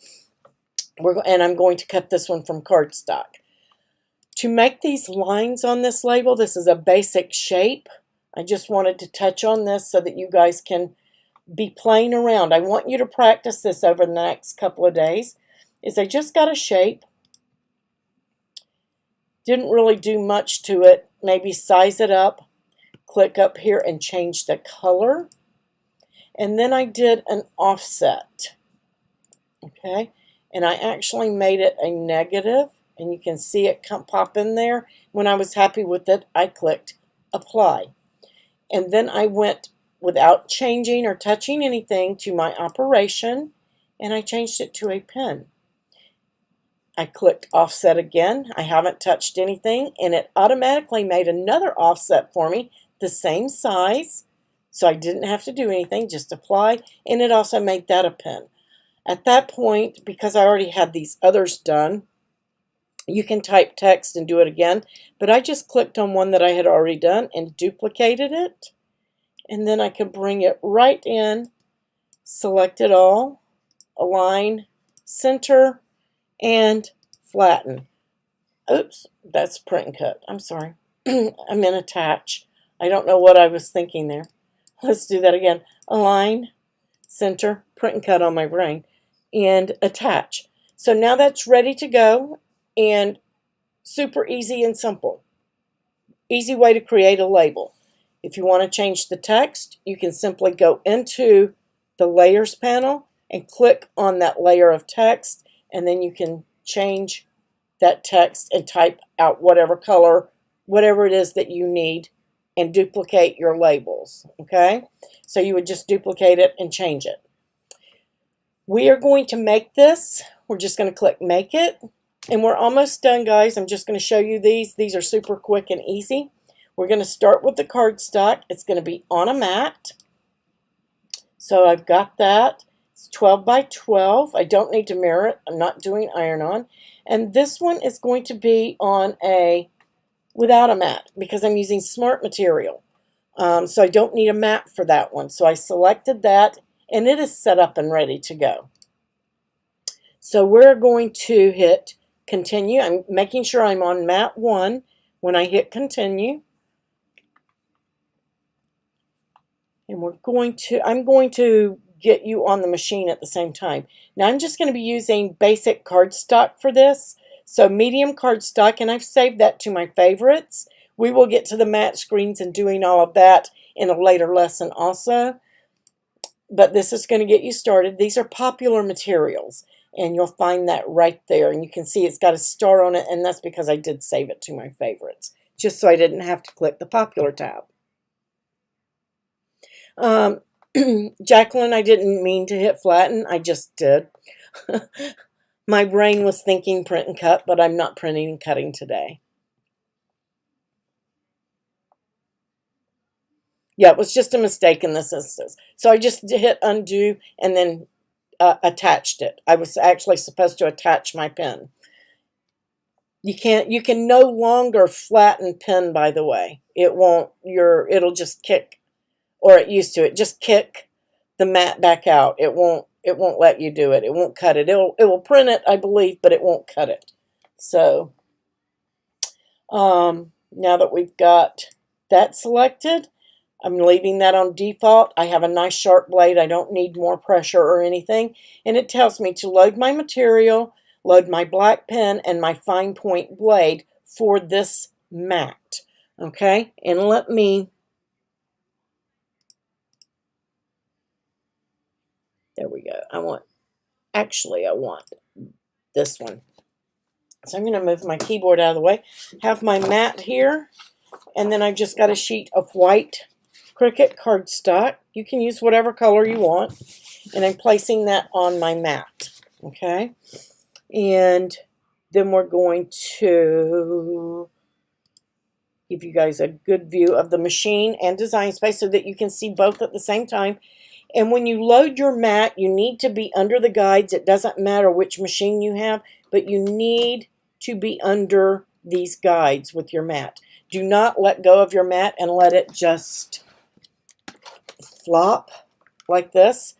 And I'm going to cut this one from cardstock. To make these lines on this label, this is a basic shape. I just wanted to touch on this so that you guys can be playing around. I want you to practice this over the next couple of days. I just got a shape. Didn't really do much to it. Maybe size it up. Click up here and change the color. And then I did an offset. Okay. And I actually made it a negative. And you can see it pop in there. When I was happy with it, I clicked apply. And then I went without changing or touching anything to my operation, and I changed it to a pen. I clicked offset again. I haven't touched anything, and it automatically made another offset for me, the same size. So I didn't have to do anything, just apply, and it also made that a pen. At that point, because I already had these others done, you can type text and do it again, but I just clicked on one that I had already done and duplicated it. And then I can bring it right in, select it all, align, center, and flatten. Oops, that's print and cut. I'm sorry. I'm in attach. I don't know what I was thinking there. Let's do that again. Align, center, print and cut on my brain, and attach. So now that's ready to go. And super easy and simple. Easy way to create a label. If you want to change the text, you can simply go into the layers panel and click on that layer of text, and then you can change that text and type out whatever color, whatever it is that you need, and duplicate your labels. Okay? So you would just duplicate it and change it. We are going to make this. We're just going to click Make It. And we're almost done, guys. I'm just going to show you these. These are super quick and easy. We're going to start with the cardstock. It's going to be on a mat. So I've got that. It's 12 by 12. I don't need to mirror it. I'm not doing iron-on. And this one is going to be on a without a mat because I'm using smart material. So I don't need a mat for that one. So I selected that and it is set up and ready to go. So we're going to hit continue. I'm making sure I'm on mat 1 when I hit continue. And I'm going to get you on the machine at the same time. Now I'm just going to be using basic cardstock for this. So medium cardstock, and I've saved that to my favorites. We will get to the matte screens and doing all of that in a later lesson also. But this is going to get you started. These are popular materials, and you'll find that right there. And you can see it's got a star on it, and that's because I did save it to my favorites, just so I didn't have to click the popular tab. Jacqueline, I didn't mean to hit flatten. I just did. My brain was thinking print and cut, but I'm not printing and cutting today. Yeah, it was just a mistake in this instance. So I just hit undo and then attached it. I was actually supposed to attach my pen. You can no longer flatten pen, by the way. It'll just kick, or it used to. It just kick the mat back out. It won't let you do it. It won't cut it. It will print it, I believe, but it won't cut it. So now that we've got that selected, I'm leaving that on default. I have a nice sharp blade. I don't need more pressure or anything. And it tells me to load my material, load my black pen, and my fine point blade for this mat. Okay, and let me, there we go. I want this one. So I'm going to move my keyboard out of the way, have my mat here, and then I've just got a sheet of white Cricut cardstock. You can use whatever color you want, and I'm placing that on my mat. Okay, and then we're going to give you guys a good view of the machine and designspace so that you can see both at the same time. And when you load your mat, you need to be under the guides. It doesn't matter which machine you have, but you need to be under these guides with your mat. Do not let go of your mat and let it just flop like this.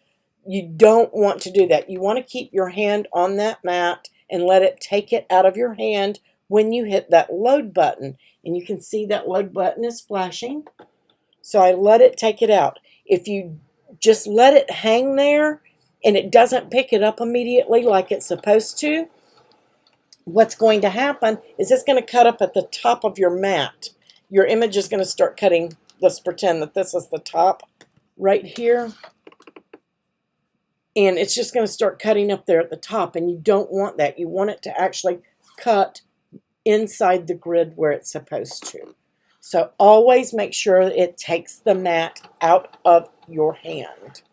You don't want to do that. You want to keep your hand on that mat and let it take it out of your hand when you hit that load button. And you can see that load button is flashing. So I let it take it out. If you just let it hang there and it doesn't pick it up immediately like it's supposed to, what's going to happen is it's going to cut up at the top of your mat. Your image is going to start cutting. Let's pretend that this is the top right here. And it's just going to start cutting up there at the top, and you don't want that. You want it to actually cut inside the grid where it's supposed to. So always make sure it takes the mat out of your hand.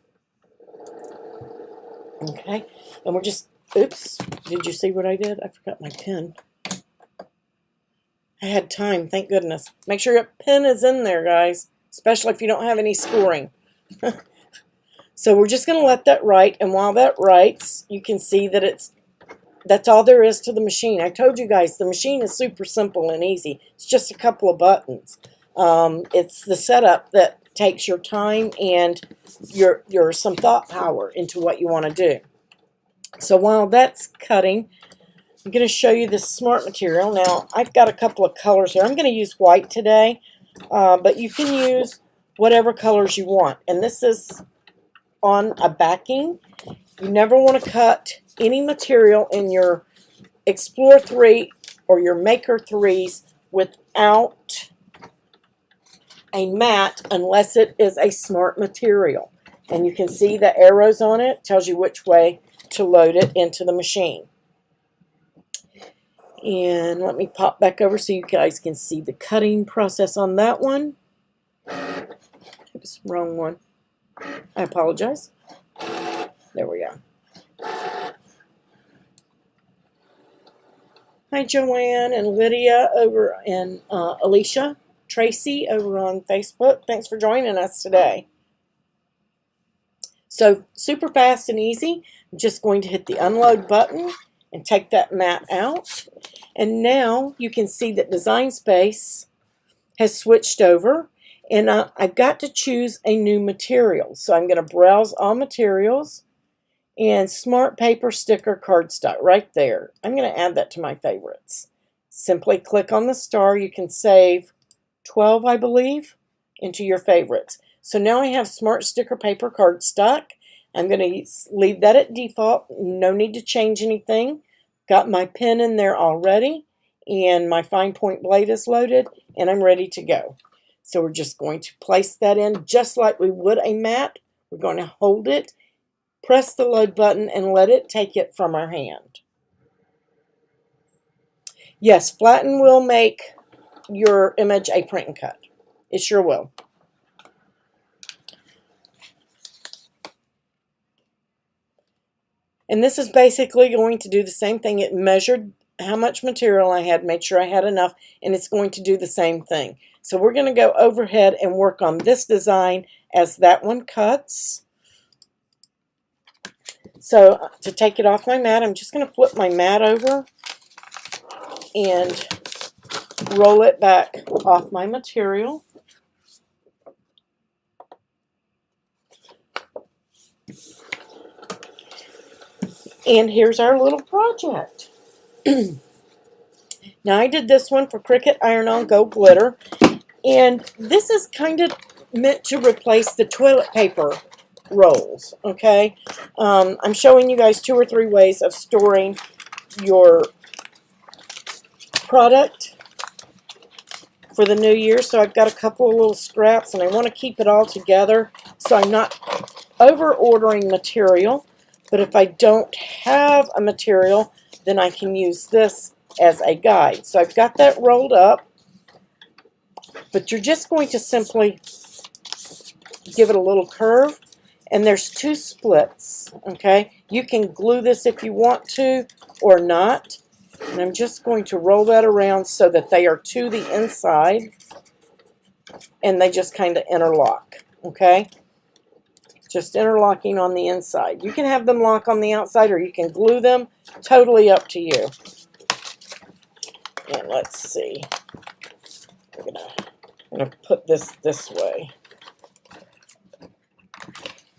Okay, and we're just, oops, did you see what I did? I forgot my pen. I had time, thank goodness. Make sure your pen is in there, guys, especially if you don't have any scoring. So we're just going to let that write, and while that writes, you can see that that's all there is to the machine. I told you guys, the machine is super simple and easy. It's just a couple of buttons. It's the setup that takes your time and your some thought power into what you want to do. So while that's cutting, I'm going to show you this smart material. Now, I've got a couple of colors here. I'm going to use white today, but you can use whatever colors you want. And this is on a backing. You never want to cut any material in your Explorer 3 or your Maker 3s without a mat unless it is a smart material. And you can see the arrows on it. Tells you which way to load it into the machine. And let me pop back over so you guys can see the cutting process on that one. Oops, wrong one. I apologize. There we go. Hi, Joanne and Lydia over and Alicia, Tracy over on Facebook. Thanks for joining us today. So super fast and easy. I'm just going to hit the unload button and take that mat out. And now you can see that DesignSpace has switched over, and I've got to choose a new material. So I'm going to browse all materials, and Smart Paper Sticker Cardstock right there. I'm going to add that to my favorites. Simply click on the star. You can save 12, I believe, into your favorites. So now I have Smart Sticker Paper Cardstock. I'm going to leave that at default. No need to change anything. Got my pen in there already, and my fine point blade is loaded, and I'm ready to go. So we're just going to place that in just like we would a mat. We're going to hold it, press the load button, and let it take it from our hand. Yes, flatten will make your image a print and cut. It sure will. And this is basically going to do the same thing. It measured how much material I had, made sure I had enough, and it's going to do the same thing. So we're going to go overhead and work on this design as that one cuts. So to take it off my mat, I'm just going to flip my mat over and roll it back off my material. And here's our little project. Now I did this one for Cricut Iron-On Gold Glitter, and this is kind of meant to replace the toilet paper rolls, okay? I'm showing you guys 2 or 3 ways of storing your product for the new year. So I've got a couple of little scraps, and I want to keep it all together so I'm not over ordering material. But if I don't have a material, then I can use this as a guide. So I've got that rolled up, but you're just going to simply give it a little curve, and there's 2 splits, okay? You can glue this if you want to or not, and I'm just going to roll that around so that they are to the inside, and they just kind of interlock, okay? Just interlocking on the inside. You can have them lock on the outside, or you can glue them. Totally up to you. And let's see. I'm gonna put this way.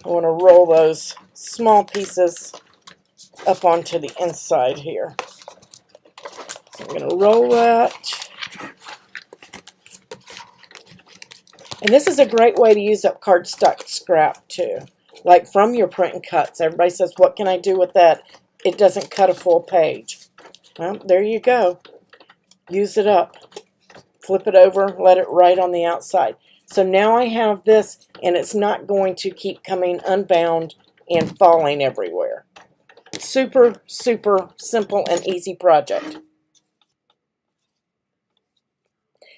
I want to roll those small pieces up onto the inside here. So I'm going to roll that. And this is a great way to use up cardstock scrap too. Like from your print and cuts. Everybody says, what can I do with that? It doesn't cut a full page. Well, there you go. Use it up. Flip it over, let it right on the outside. So now I have this, and it's not going to keep coming unbound and falling everywhere. Super, super simple and easy project.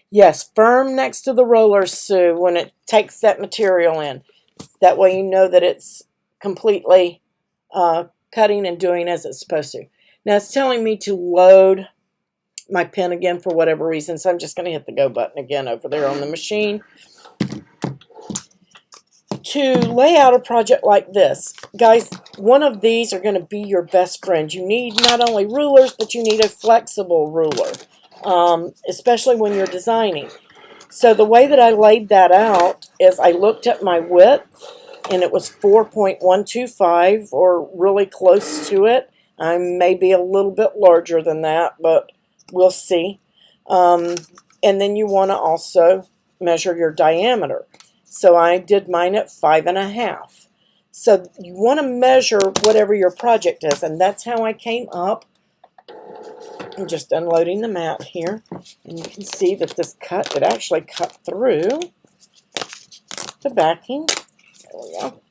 Yes, firm next to the roller, Sue, when it takes that material in. That way you know that it's completely cutting and doing as it's supposed to. Now it's telling me to load my pen again for whatever reason, so I'm just going to hit the go button again over there on the machine. To lay out a project like this, guys, one of these are going to be your best friend. You need not only rulers, but you need a flexible ruler. Especially when you're designing. So the way that I laid that out is I looked at my width, and it was 4.125, or really close to it. I may be a little bit larger than that, but we'll see. And then you want to also measure your diameter. So I did mine at 5.5. So you want to measure whatever your project is, and that's how I came up. I'm just unloading the mat here, and you can see that this cut, it actually cut through the backing. There we go.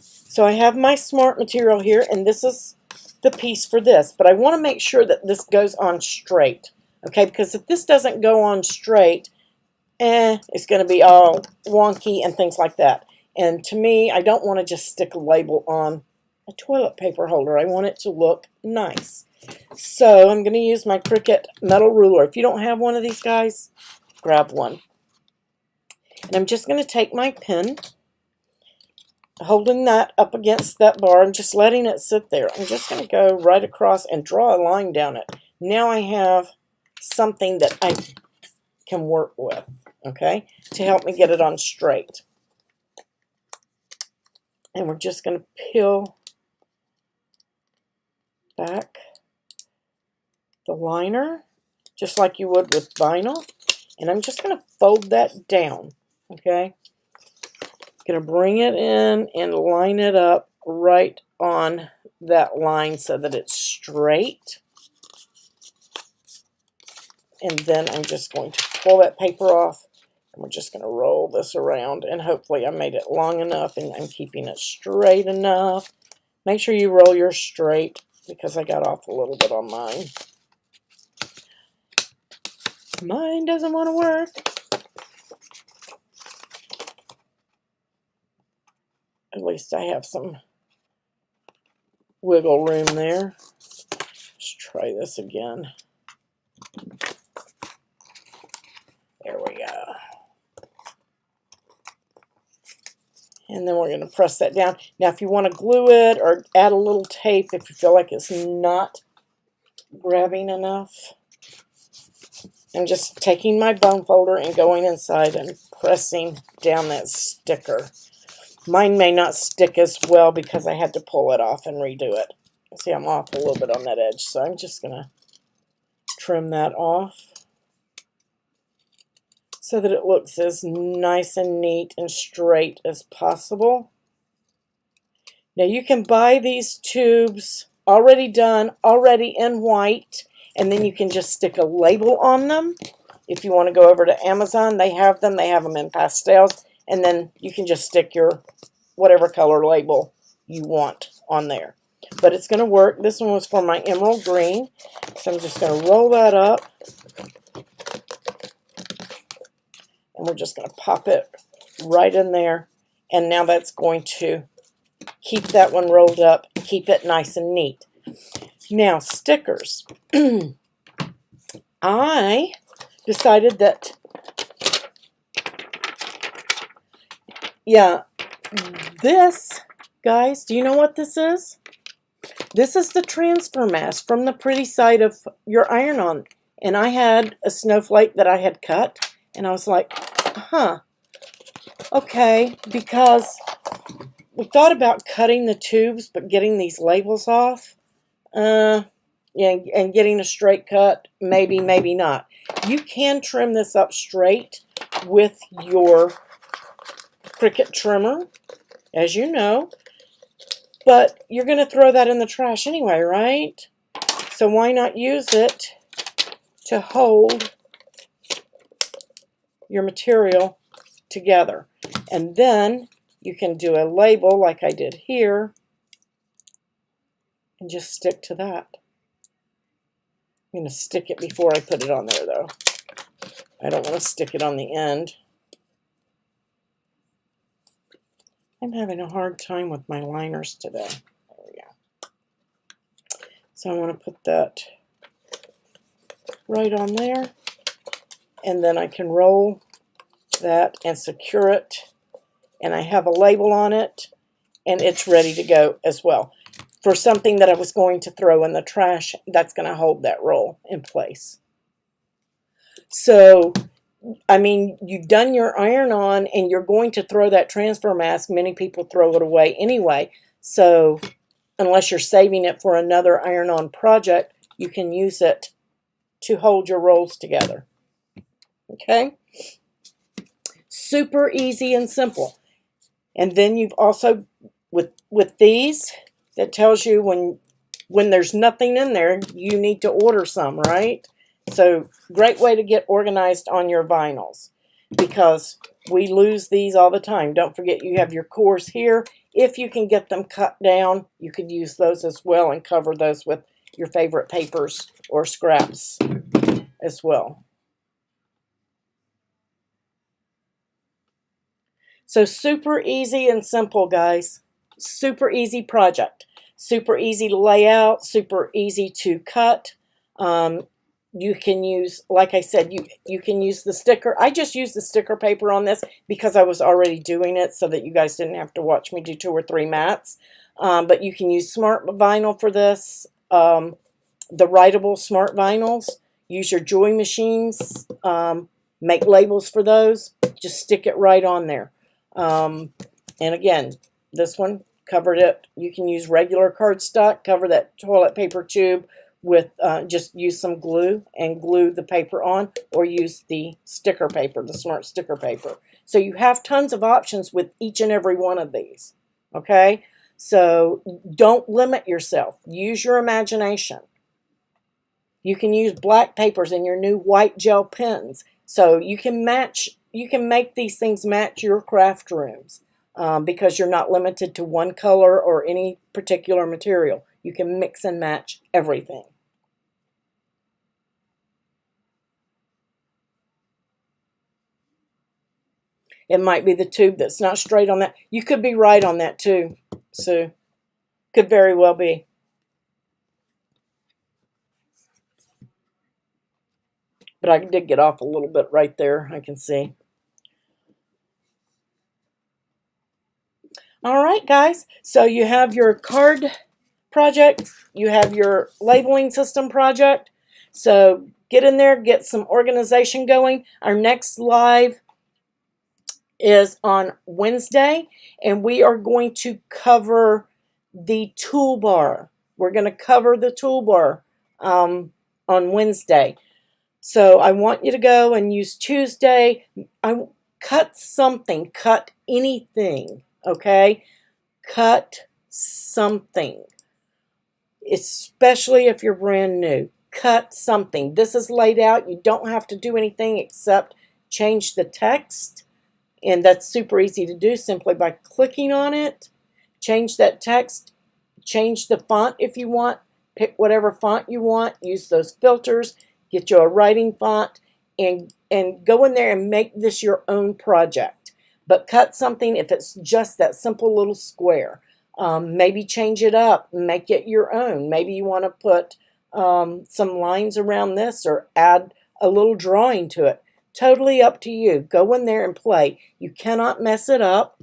So I have my smart material here, and this is the piece for this, but I want to make sure that this goes on straight, okay? Because if this doesn't go on straight, it's going to be all wonky and things like that. And to me, I don't want to just stick a label on a toilet paper holder. I want it to look nice. So I'm going to use my Cricut metal ruler. If you don't have one of these guys, grab one. And I'm just going to take my pen, holding that up against that bar and just letting it sit there. I'm just going to go right across and draw a line down it. Now I have something that I can work with, okay, to help me get it on straight. And we're just going to peel back the liner just like you would with vinyl, and I'm just going to fold that down, okay. Going to bring it in and line it up right on that line so that it's straight. And then I'm just going to pull that paper off, and we're just going to roll this around, and hopefully I made it long enough and I'm keeping it straight enough. Make sure you roll yours straight because I got off a little bit on mine. Mine doesn't want to work. At least I have some wiggle room there. Let's try this again. There we go. And then we're going to press that down. Now if you want to glue it or add a little tape if you feel like it's not grabbing enough, I'm just taking my bone folder and going inside and pressing down that sticker. Mine may not stick as well because I had to pull it off and redo it. See, I'm off a little bit on that edge, so I'm just going to trim that off so that it looks as nice and neat and straight as possible. Now you can buy these tubes already done, already in white, and then you can just stick a label on them. If you want to go over to Amazon, they have them in pastels, and then you can just stick your whatever color label you want on there. But it's going to work. This one was for my emerald green, so I'm just going to roll that up, and we're just going to pop it right in there, and now that's going to keep that one rolled up, keep it nice and neat. Now stickers. I decided that, yeah, this, guys, do you know what this is? This is the transfer mask from the pretty side of your iron-on. And I had a snowflake that I had cut, and I was like, huh, okay, because we thought about cutting the tubes, but getting these labels off, yeah, and getting a straight cut, maybe, maybe not. You can trim this up straight with your Cricut trimmer, as you know, but you're going to throw that in the trash anyway, right? So why not use it to hold your material together? And then you can do a label like I did here and just stick to that. I'm going to stick it before I put it on there, though. I don't want to stick it on the end. I'm having a hard time with my liners today. There we go. So I want to put that right on there, and then I can roll that and secure it, and I have a label on it, and it's ready to go as well. For something that I was going to throw in the trash, that's going to hold that roll in place. So, I mean, you've done your iron-on and you're going to throw that transfer mask. Many people throw it away anyway. So, unless you're saving it for another iron-on project, you can use it to hold your rolls together. Okay? Super easy and simple. And then you've also, with these, that tells you when there's nothing in there, you need to order some, right? So, great way to get organized on your vinyls, because we lose these all the time. Don't forget you have your cores here. If you can get them cut down, you could use those as well and cover those with your favorite papers or scraps as well. So super easy and simple, guys. Super easy project. Super easy to lay out. Super easy to cut. you can use, like I said, you can use the sticker. I just used the sticker paper on this because I was already doing it so that you guys didn't have to watch me do 2 or 3 mats. But you can use smart vinyl for this, the writable smart vinyls. Use your joy machines, make labels for those. Just stick it right on there. And again, this one covered it. You can use regular cardstock, cover that toilet paper tube with, just use some glue and glue the paper on, or use the sticker paper, the smart sticker paper. So you have tons of options with each and every one of these. Okay? So don't limit yourself. Use your imagination. You can use black papers in your new white gel pens. So you can make these things match your craft rooms, because you're not limited to one color or any particular material. You can mix and match everything. It might be the tube that's not straight on that. You could be right on that too, Sue. Could very well be. But I did get off a little bit right there, I can see. All right, guys. So you have your card project. You have your labeling system project. So get in there, get some organization going. Our next live is on Wednesday, and we are going to cover the toolbar. We're going to cover the toolbar on Wednesday. So I want you to go and use Tuesday. Cut something, cut anything, okay? Cut something, especially if you're brand new. Cut something. This is laid out. You don't have to do anything except change the text. And that's super easy to do simply by clicking on it. Change that text. Change the font if you want. Pick whatever font you want. Use those filters. Get you a writing font. And go in there and make this your own project. But cut something if it's just that simple little square. Maybe change it up. Make it your own. Maybe you want to put some lines around this or add a little drawing to it. Totally up to you. Go in there and play. You cannot mess it up.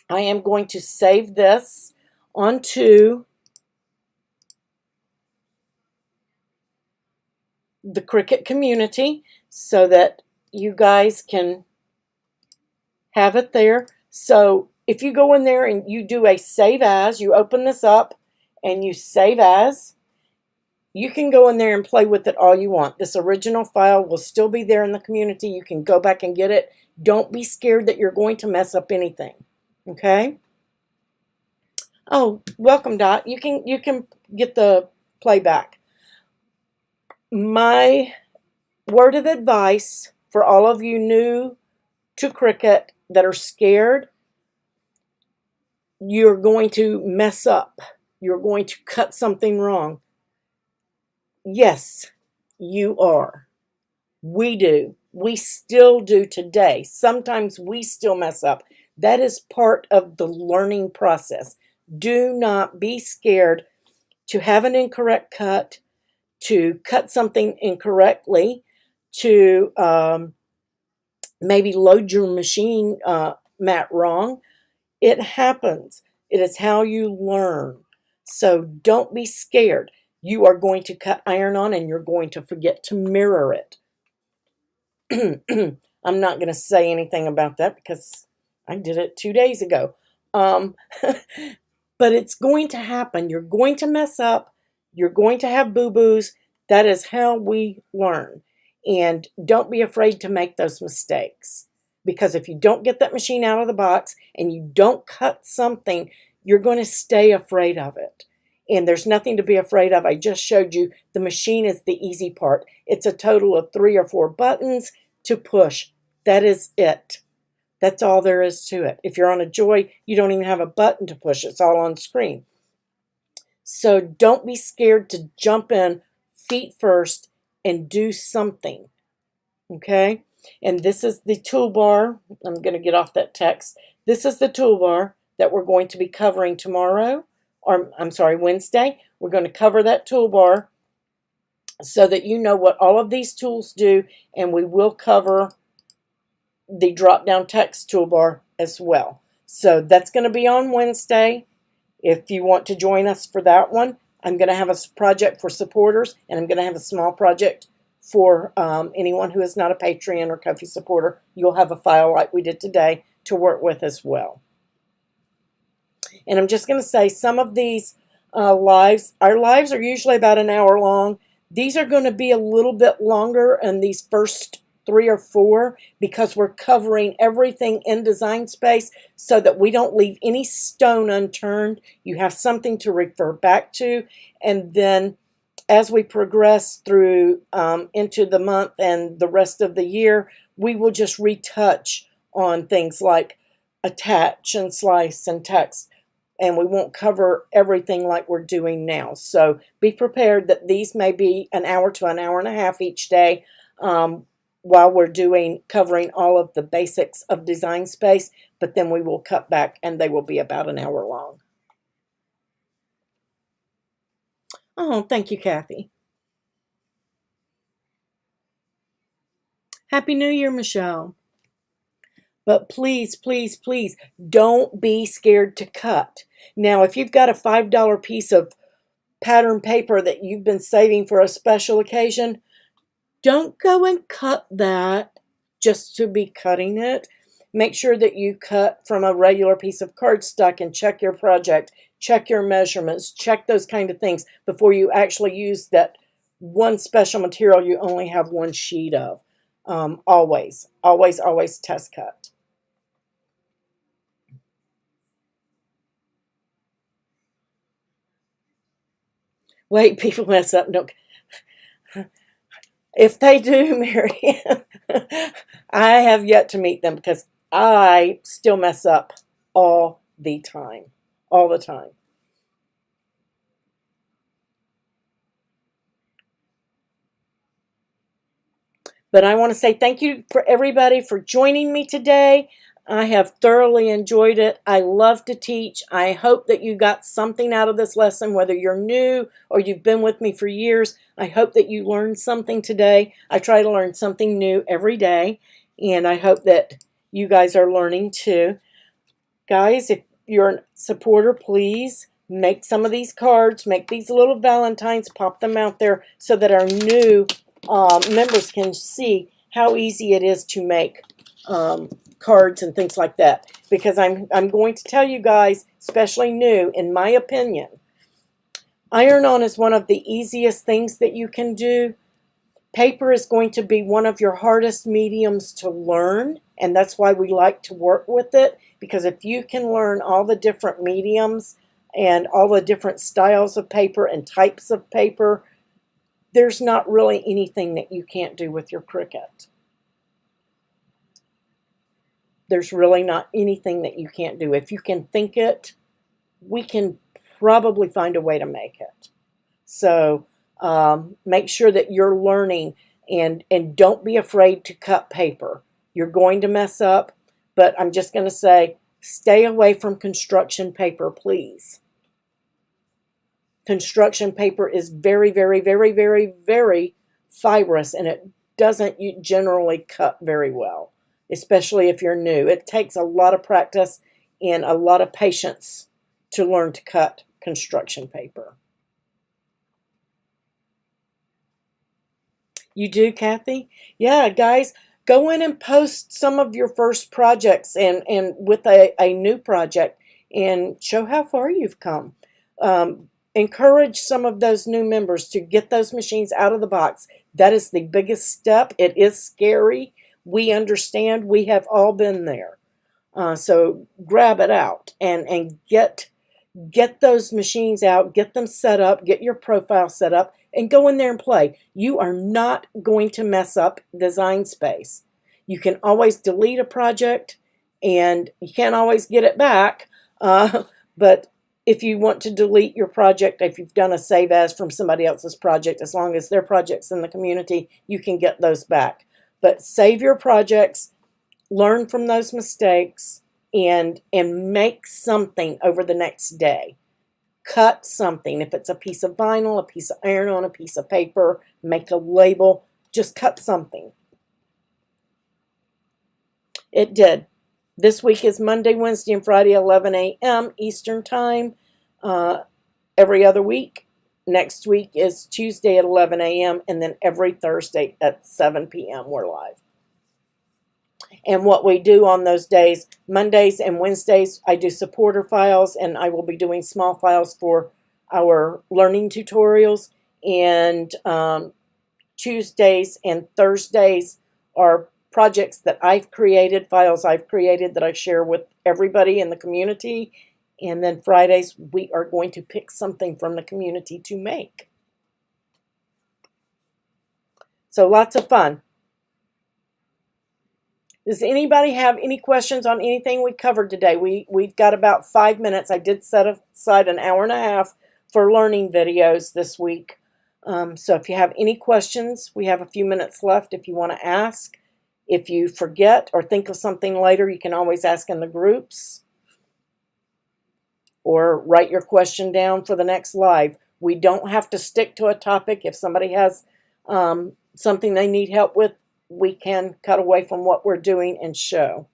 I am going to save this onto the Cricut community so that you guys can have it there. So if you go in there and you do a save as, you open this up and you save as, you can go in there and play with it all you want. This original file will still be there in the community. You can go back and get it. Don't be scared that you're going to mess up anything. Okay? Oh, welcome, Dot. You can get the playback. My word of advice for all of you new to Cricut that are scared, you're going to mess up. You're going to cut something wrong. Yes, you are. We do. We still do today. Sometimes we still mess up. That is part of the learning process. Do not be scared to have an incorrect cut, to cut something incorrectly, to maybe load your machine mat wrong. It happens. It is how you learn. So don't be scared. You are going to cut iron on and you're going to forget to mirror it. I'm not going to say anything about that because I did it 2 days ago. But it's going to happen. You're going to mess up. You're going to have boo-boos. That is how we learn. And don't be afraid to make those mistakes. Because if you don't get that machine out of the box and you don't cut something, you're going to stay afraid of it. And there's nothing to be afraid of. I just showed you the machine is the easy part. It's a total of 3 or 4 buttons to push. That is it. That's all there is to it. If you're on a Joy, you don't even have a button to push. It's all on screen. So don't be scared to jump in feet first and do something. Okay? And this is the toolbar. I'm going to get off that text. This is the toolbar that we're going to be covering tomorrow. Or I'm sorry, Wednesday. We're going to cover that toolbar so that you know what all of these tools do, and we will cover the drop-down text toolbar as well. So that's going to be on Wednesday. If you want to join us for that one, I'm going to have a project for supporters, and I'm going to have a small project for anyone who is not a Patreon or Ko-fi supporter. You'll have a file like we did today to work with as well. And I'm just going to say some of these lives, our lives are usually about an hour long. These are going to be a little bit longer in these first 3 or 4 because we're covering everything in DesignSpace so that we don't leave any stone unturned. You have something to refer back to, and then as we progress through into the month and the rest of the year, we will just retouch on things like attach and slice and text, and we won't cover everything like we're doing now. So be prepared that these may be an hour to an hour and a half each day while we're covering all of the basics of DesignSpace, but then we will cut back and they will be about an hour long. Oh, thank you, Kathy. Happy New Year, Michelle. But please, please, please, don't be scared to cut. Now, if you've got a $5 piece of pattern paper that you've been saving for a special occasion, don't go and cut that just to be cutting it. Make sure that you cut from a regular piece of cardstock and check your project, check your measurements, check those kind of things before you actually use that one special material you only have one sheet of. Always, always, always test cut. Wait, people mess up. No. If they do, Marianne, I have yet to meet them because I still mess up all the time. All the time. But I want to say thank you for everybody for joining me today. I have thoroughly enjoyed it. I love to teach. I hope that you got something out of this lesson, whether you're new or you've been with me for years. I hope that you learned something today. I try to learn something new every day, and I hope that you guys are learning too. Guys, if you're a supporter, please make some of these cards, make these little Valentines, pop them out there so that our new members can see how easy it is to make cards and things like that. Because I'm going to tell you guys, especially new, in my opinion, iron-on is one of the easiest things that you can do. Paper is going to be one of your hardest mediums to learn, and that's why we like to work with it, because if you can learn all the different mediums and all the different styles of paper and types of paper, there's not really anything that you can't do with your Cricut. There's really not anything that you can't do. If you can think it, we can probably find a way to make it. So make sure that you're learning, and don't be afraid to cut paper. You're going to mess up, but I'm just going to say, stay away from construction paper, please. Construction paper is very, very, very, very, very fibrous, and it doesn't generally cut very well, especially if you're new. It takes a lot of practice and a lot of patience to learn to cut construction paper. You do, Kathy? Yeah, guys, go in and post some of your first projects and with a new project and show how far you've come. Encourage some of those new members to get those machines out of the box. That is the biggest step. It is scary. We understand. We have all been there. So grab it out and get those machines out, get them set up, get your profile set up, and go in there and play. You are not going to mess up DesignSpace. You can always delete a project, and you can't always get it back, but if you want to delete your project, if you've done a save as from somebody else's project, as long as their project's in the community, you can get those back. But save your projects, learn from those mistakes, and make something over the next day. cut something. If it's a piece of vinyl, a piece of iron on a piece of paper, make a label, just cut something. It did. This week is Monday, Wednesday, and Friday, 11 a.m. Eastern Time. Every other week. Next week is Tuesday at 11 a.m. and then every Thursday at 7 p.m. we're live. And what we do on those days, Mondays and Wednesdays, I do supporter files, and I will be doing small files for our learning tutorials. And Tuesdays and Thursdays are projects that I've created, files I've created that I share with everybody in the community. And then Fridays, we are going to pick something from the community to make. So lots of fun. Does anybody have any questions on anything we covered today? We've got about 5 minutes. I did set aside an hour and a half for learning videos this week. So if you have any questions, we have a few minutes left if you want to ask. If you forget or think of something later, you can always ask in the groups. Or write your question down for the next live. We don't have to stick to a topic. If somebody has something they need help with, we can cut away from what we're doing and show.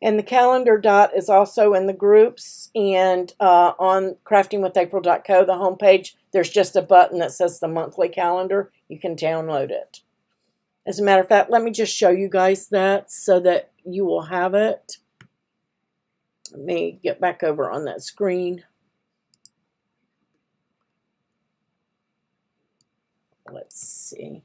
And the calendar dot is also in the groups, and on craftingwithapril.co, the homepage, there's just a button that says the monthly calendar. You can download it. As a matter of fact, let me just show you guys that so that you will have it. Let me get back over on that screen. Let's see.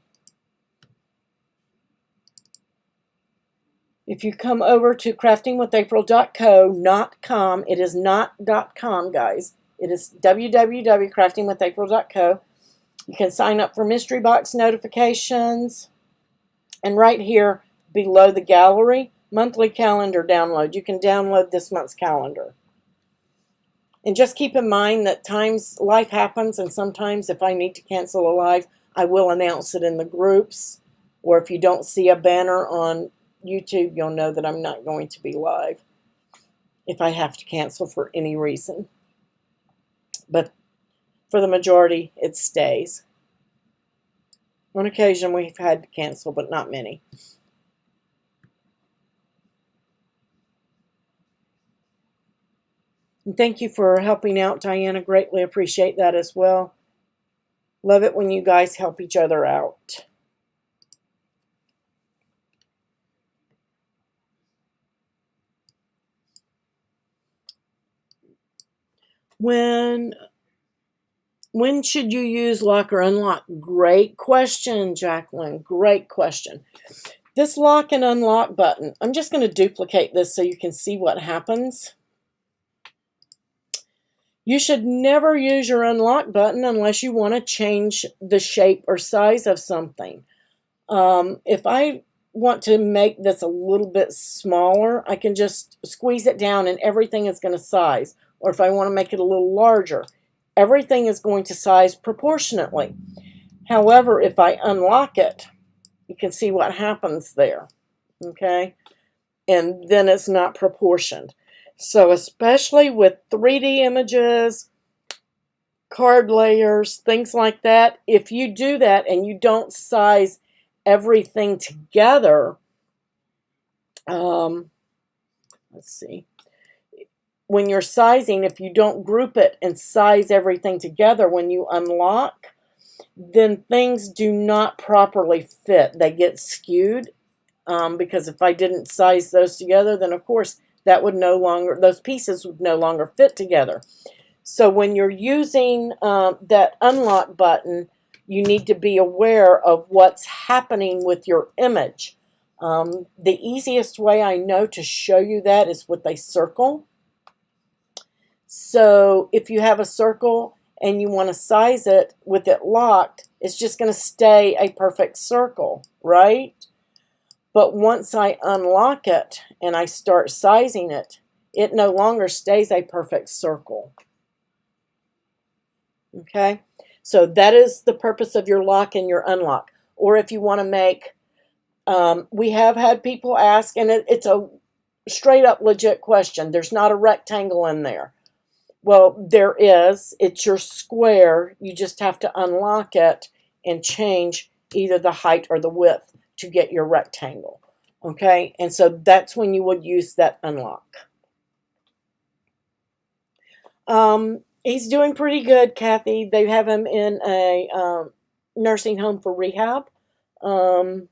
If you come over to craftingwithapril.co, not .com, it is not .com, guys. It is www.craftingwithapril.co. You can sign up for mystery box notifications. And right here below the gallery, monthly calendar download. You can download this month's calendar. And just keep in mind that life happens, and sometimes if I need to cancel a live, I will announce it in the groups. Or if you don't see a banner on YouTube, you'll know that I'm not going to be live if I have to cancel for any reason. But for the majority, it stays. On occasion, we've had to cancel, but not many. And thank you for helping out, Diana. Greatly appreciate that as well. Love it when you guys help each other out. When should you use lock or unlock? Great question, Jacqueline. Great question. This lock and unlock button, I'm just going to duplicate this so you can see what happens. You should never use your unlock button unless you want to change the shape or size of something. If I want to make this a little bit smaller, I can just squeeze it down and everything is going to size. Or if I want to make it a little larger, everything is going to size proportionately. However, if I unlock it, you can see what happens there. Okay? And then it's not proportioned. So especially with 3D images, card layers, things like that, if you do that and you don't size everything together, let's see. When you're sizing, if you don't group it and size everything together when you unlock, then things do not properly fit. They get skewed because if I didn't size those together, then of course that would those pieces would no longer fit together. So when you're using that unlock button, you need to be aware of what's happening with your image. The easiest way I know to show you that is with a circle. So if you have a circle and you want to size it with it locked, it's just going to stay a perfect circle, right? But once I unlock it and I start sizing it, it no longer stays a perfect circle. Okay? So that is the purpose of your lock and your unlock. Or if you want to make, we have had people ask, and it's a straight up legit question. There's not a rectangle in there. Well, there is. It's your square. You just have to unlock it and change either the height or the width to get your rectangle. Okay, and so that's when you would use that unlock. He's doing pretty good, Kathy. They have him in a nursing home for rehab. The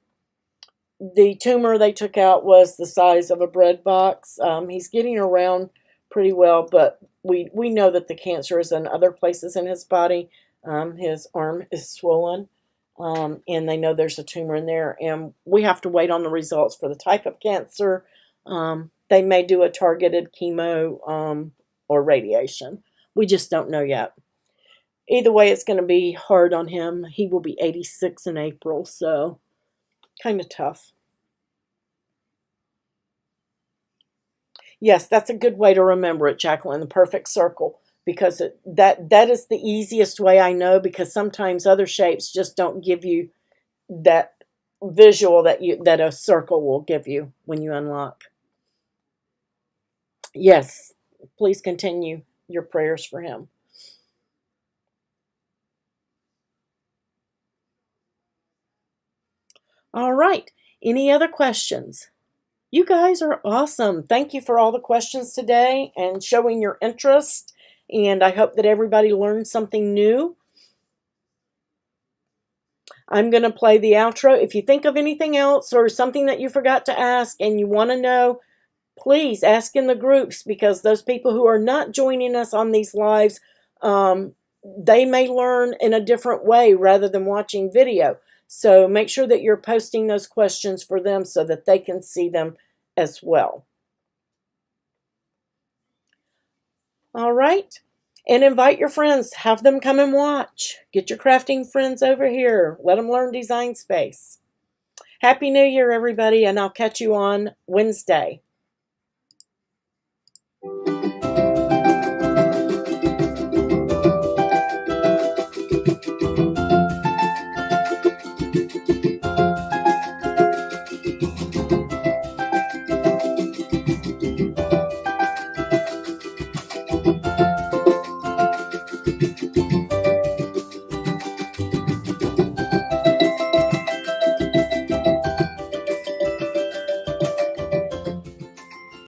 tumor they took out was the size of a bread box. He's getting around pretty well, but we know that the cancer is in other places in his body. His arm is swollen, and they know there's a tumor in there, and we have to wait on the results for the type of cancer. They may do a targeted chemo or radiation. We just don't know yet. Either way, it's going to be hard on him. He will be 86 in April, so kind of tough. Yes, that's a good way to remember it, Jacqueline, the perfect circle, because that is the easiest way I know, because sometimes other shapes just don't give you that visual that a circle will give you when you unlock. Yes, please continue your prayers for him. All right. Any other questions? You guys are awesome. Thank you for all the questions today and showing your interest. And I hope that everybody learned something new. I'm going to play the outro. If you think of anything else or something that you forgot to ask and you want to know, please ask in the groups, because those people who are not joining us on these lives, they may learn in a different way rather than watching video. So make sure that you're posting those questions for them so that they can see them as well. All right. And invite your friends. Have them come and watch. Get your crafting friends over here. Let them learn Designspace. Happy New Year, everybody, and I'll catch you on Wednesday.